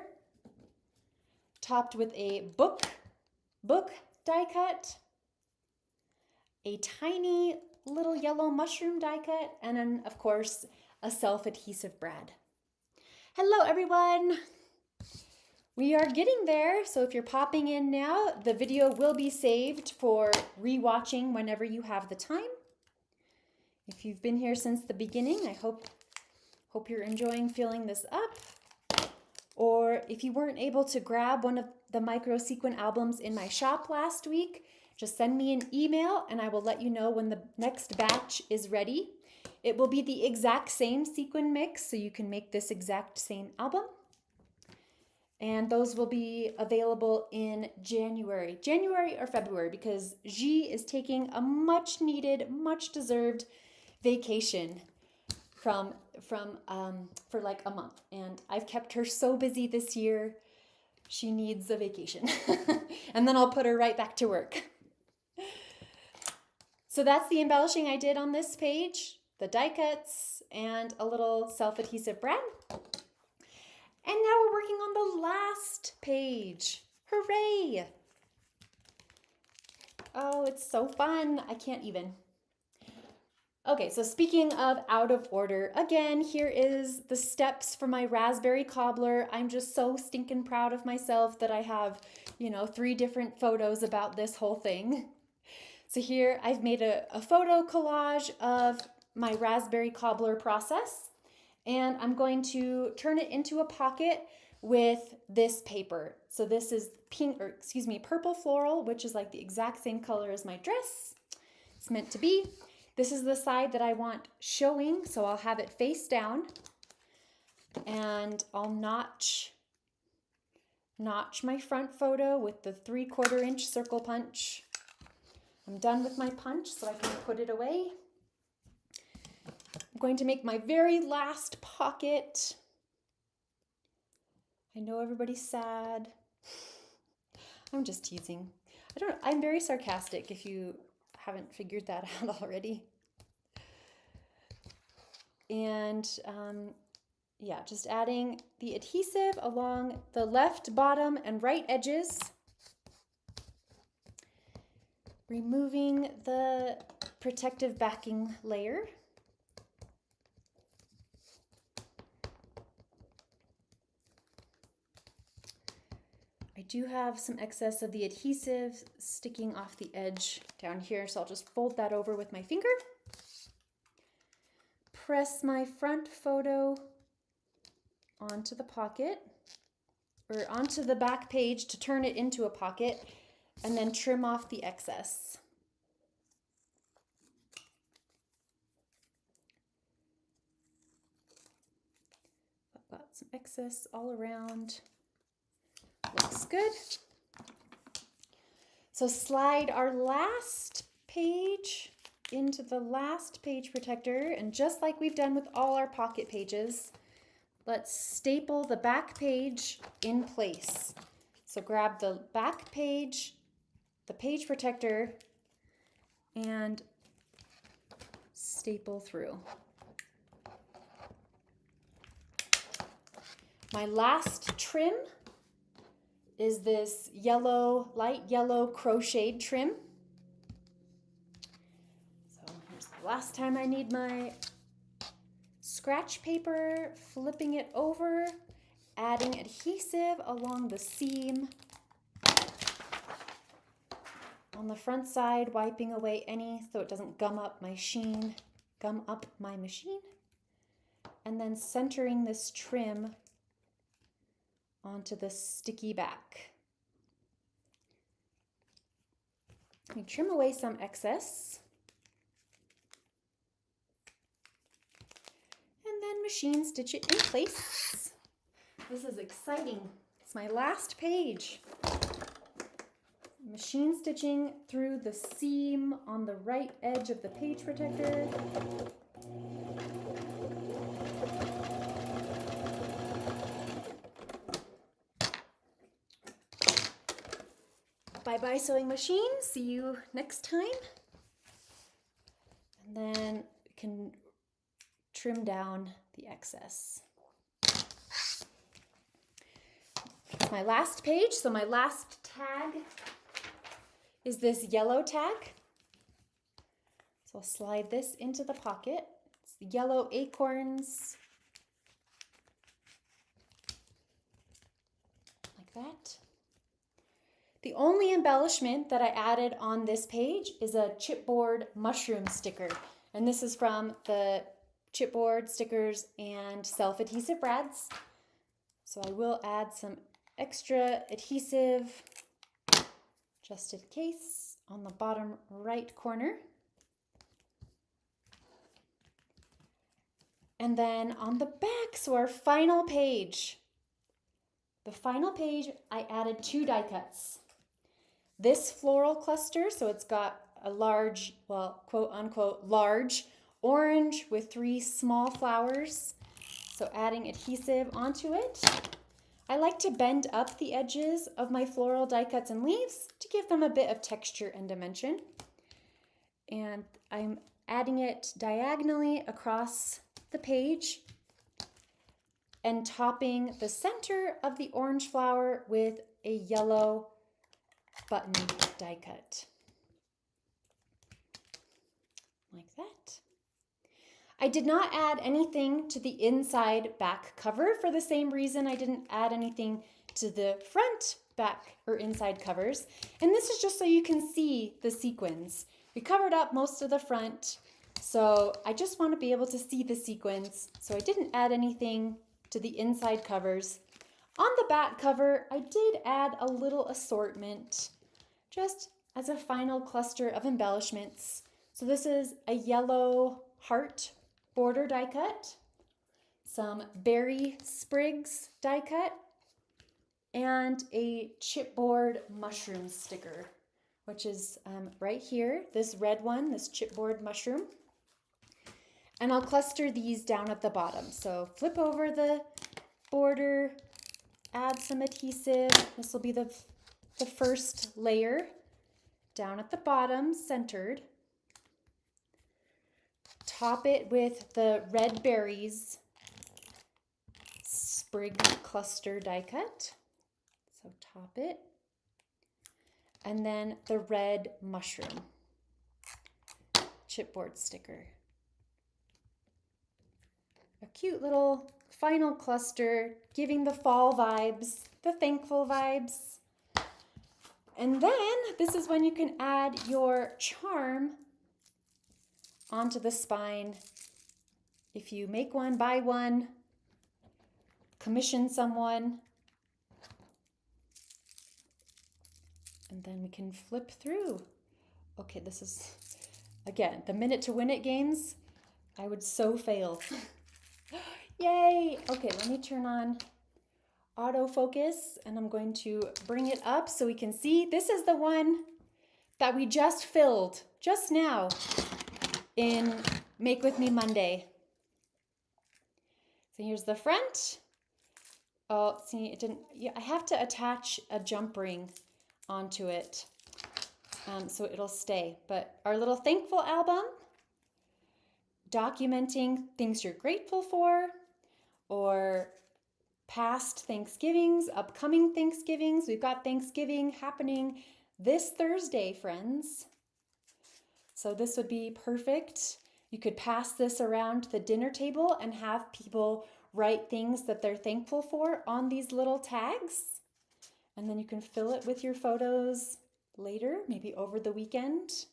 topped with a book die cut, a tiny little yellow mushroom die cut, and then of course a self-adhesive brad. Hello everyone! We are getting there, so if you're popping in now, the video will be saved for re-watching whenever you have the time. If you've been here since the beginning, I hope you're enjoying filling this up. Or if you weren't able to grab one of the micro sequin albums in my shop last week, just send me an email and I will let you know when the next batch is ready. It will be the exact same sequin mix, so you can make this exact same album. And those will be available in January or February, because G is taking a much needed, much deserved vacation for like a month. And I've kept her so busy this year. She needs a vacation. And then I'll put her right back to work. So that's the embellishing I did on this page, the die cuts and a little self-adhesive brad. And now we're working on the last page. Hooray! Oh, it's so fun. I can't even. Okay, so speaking of out of order, again, here is the steps for my raspberry cobbler. I'm just so stinking proud of myself that I have, 3 different photos about this whole thing. So here I've made a photo collage of my raspberry cobbler process. And I'm going to turn it into a pocket with this paper. So this is purple floral, which is like the exact same color as my dress. It's meant to be. This is the side that I want showing, so I'll have it face down. and I'll notch my front photo with the 3/4 inch circle punch. I'm done with my punch, so I can put it away. I'm going to make my very last pocket. I know everybody's sad. I'm just teasing. I'm very sarcastic if you haven't figured that out already. And yeah, just adding the adhesive along the left, bottom, and right edges. Removing the protective backing layer. I do have some excess of the adhesive sticking off the edge down here, so I'll just fold that over with my finger. Press my front photo onto the pocket, or onto the back page to turn it into a pocket, and then trim off the excess. I've got some excess all around. Looks good. So slide our last page into the last page protector, and just like we've done with all our pocket pages, let's staple the back page in place. So grab the back page, the page protector, and staple through. My last trim is this light yellow crocheted trim. So here's the last time I need my scratch paper, flipping it over, adding adhesive along the seam. On the front side, wiping away any so it doesn't gum up my machine. And then centering this trim onto the sticky back. We trim away some excess. And then machine stitch it in place. This is exciting. It's my last page. Machine stitching through the seam on the right edge of the page protector. Bye-bye sewing machine. See you next time. And then we can trim down the excess. It's my last page, so my last tag is this yellow tag. So I'll slide this into the pocket. It's the yellow acorns, like that. The only embellishment that I added on this page is a chipboard mushroom sticker. And this is from the chipboard stickers and self-adhesive brads. So I will add some extra adhesive just in case on the bottom right corner. And then on the back, so our final page. The final page, I added 2 die cuts. This floral cluster, so it's got a large, well, quote unquote, large orange with 3 small flowers. So adding adhesive onto it. I like to bend up the edges of my floral die cuts and leaves to give them a bit of texture and dimension. And I'm adding it diagonally across the page and topping the center of the orange flower with a yellow button die cut. Like that. I did not add anything to the inside back cover for the same reason I didn't add anything to the front back or inside covers. And this is just so you can see the sequins. We covered up most of the front, so I just want to be able to see the sequins. So I didn't add anything to the inside covers. On the back cover, I did add a little assortment just as a final cluster of embellishments. So this is a yellow heart border die cut, some berry sprigs die cut, and a chipboard mushroom sticker, which is right here, this red one, this chipboard mushroom. And I'll cluster these down at the bottom. So flip over the border, add some adhesive. This will be the first layer down at the bottom, centered. Top it with the red berries sprig cluster die cut. So top it. And then the red mushroom chipboard sticker. A cute little final cluster, giving the fall vibes, the thankful vibes. And then this is when you can add your charm onto the spine. If you make one, buy one, commission someone, and then we can flip through. Okay, this is, again, the minute to win it games, I would so fail. Yay! Okay, let me turn on autofocus and I'm going to bring it up so we can see. This is the one that we just filled just now in Make With Me Monday. So here's the front. Oh, see, it didn't, yeah, I have to attach a jump ring onto it so it'll stay. But our little thankful album, documenting things you're grateful for, or past Thanksgivings, upcoming Thanksgivings. We've got Thanksgiving happening this Thursday, friends. So this would be perfect. You could pass this around the dinner table and have people write things that they're thankful for on these little tags. And then you can fill it with your photos later, maybe over the weekend.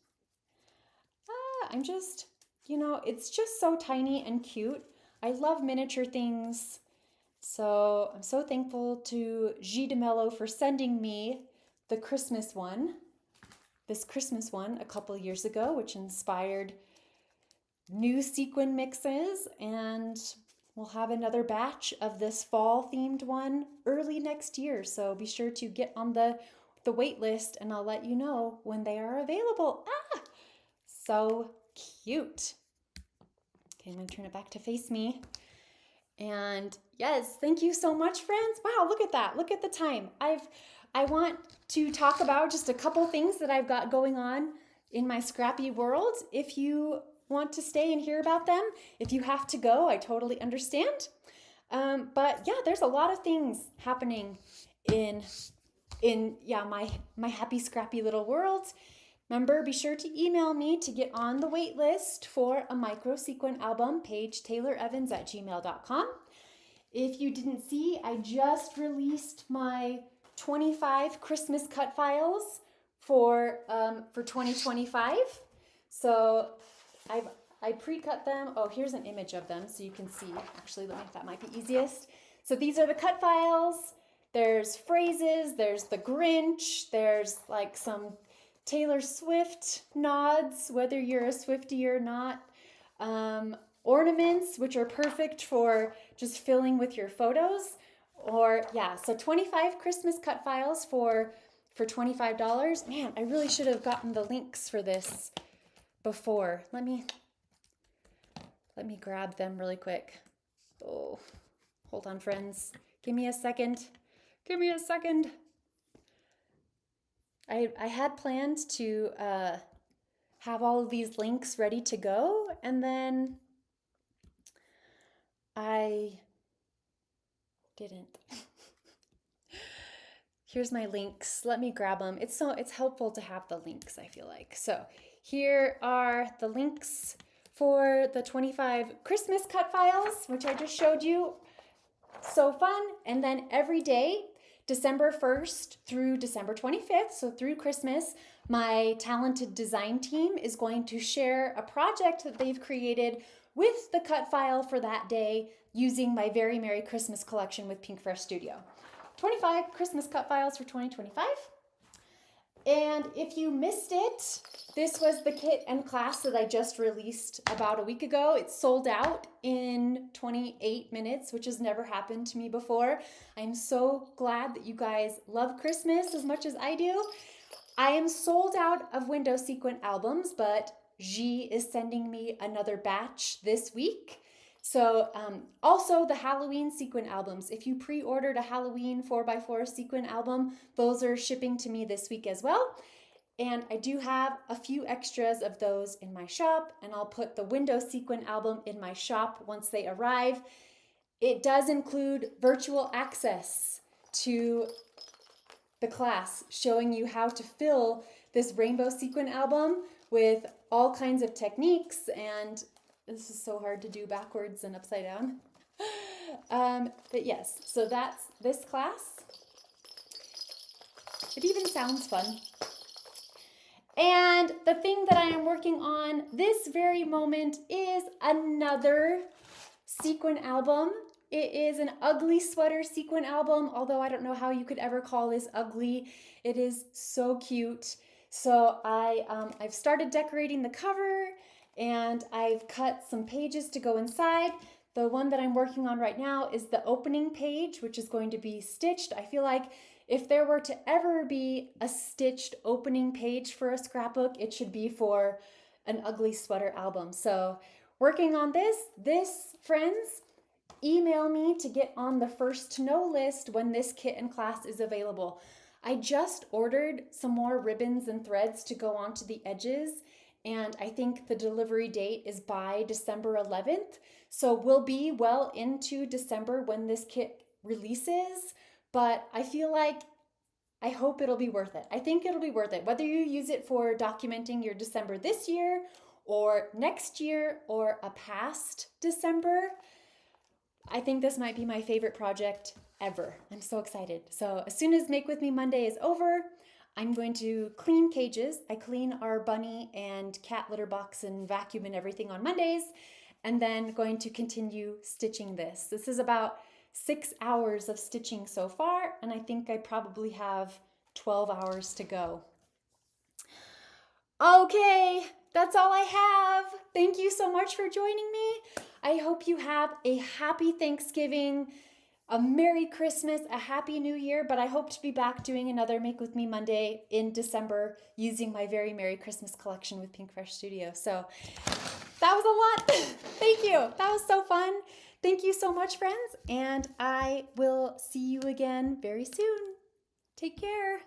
I'm just, it's just so tiny and cute. I love miniature things. So I'm so thankful to G. DeMello for sending me this Christmas one a couple years ago, which inspired new sequin mixes, and we'll have another batch of this fall themed one early next year. So be sure to get on the wait list and I'll let you know when they are available. So cute. Okay, I'm going to turn it back to face me. And yes, thank you so much, friends. Wow, look at that. Look at the time. I want to talk about just a couple things that I've got going on in my scrappy world. If you want to stay and hear about them, if you have to go, I totally understand. But yeah, there's a lot of things happening in my happy scrappy little world. Remember, be sure to email me to get on the wait list for a micro sequin album, paigetayloresevans@gmail.com. If you didn't see, I just released my 25 Christmas cut files for 2025. So I pre-cut them. Oh, here's an image of them so you can see. Actually, that might be easiest. So these are the cut files. There's phrases, there's the Grinch, there's like some Taylor Swift nods, whether you're a Swiftie or not. Ornaments, which are perfect for just filling with your photos. So 25 Christmas cut files for $25. Man, I really should have gotten the links for this before. Let me grab them really quick. Oh, hold on, friends. Give me a second. I had planned to have all of these links ready to go, and then I didn't. Here's my links. Let me grab them. It's helpful to have the links, I feel like. So here are the links for the 25 Christmas cut files, which I just showed you. So fun. And then every day, December 1st through December 25th, so through Christmas, my talented design team is going to share a project that they've created with the cut file for that day using my Very Merry Christmas collection with Pink Fresh Studio. 25 Christmas cut files for 2025. And if you missed it, this was the kit and class that I just released about a week ago. It sold out in 28 minutes, which has never happened to me before. I'm so glad that you guys love Christmas as much as I do. I am sold out of window sequin albums, but G is sending me another batch this week. So also the Halloween sequin albums. If you pre-ordered a Halloween 4x4 sequin album, those are shipping to me this week as well. And I do have a few extras of those in my shop, and I'll put the window sequin album in my shop once they arrive. It does include virtual access to the class, showing you how to fill this rainbow sequin album with all kinds of techniques. And this is so hard to do backwards and upside down. But yes, so that's this class. It even sounds fun. And the thing that I am working on this very moment is another sequin album. It is an ugly sweater sequin album, although I don't know how you could ever call this ugly. It is so cute. So I've started decorating the cover, and I've cut some pages to go inside. The one that I'm working on right now is the opening page, which is going to be stitched. I feel like if there were to ever be a stitched opening page for a scrapbook, it should be for an ugly sweater album. So working on this, friends, email me to get on the first to know list when this kit and class is available. I just ordered some more ribbons and threads to go onto the edges, and I think the delivery date is by December 11th. So we'll be well into December when this kit releases, but I feel like I hope it'll be worth it. I think it'll be worth it, whether you use it for documenting your December this year or next year or a past December. I think this might be my favorite project ever. I'm so excited. So as soon as Make With Me Monday is over, I'm going to clean cages. I clean our bunny and cat litter box and vacuum and everything on Mondays, and then going to continue stitching this. This is about 6 hours of stitching so far, and I think I probably have 12 hours to go. Okay, that's all I have. Thank you so much for joining me. I hope you have a happy Thanksgiving, a Merry Christmas, a Happy New Year, but I hope to be back doing another Make With Me Monday in December using my very Merry Christmas collection with Pink Fresh Studio. So that was a lot. Thank you. That was so fun. Thank you so much, friends, and I will see you again very soon. Take care.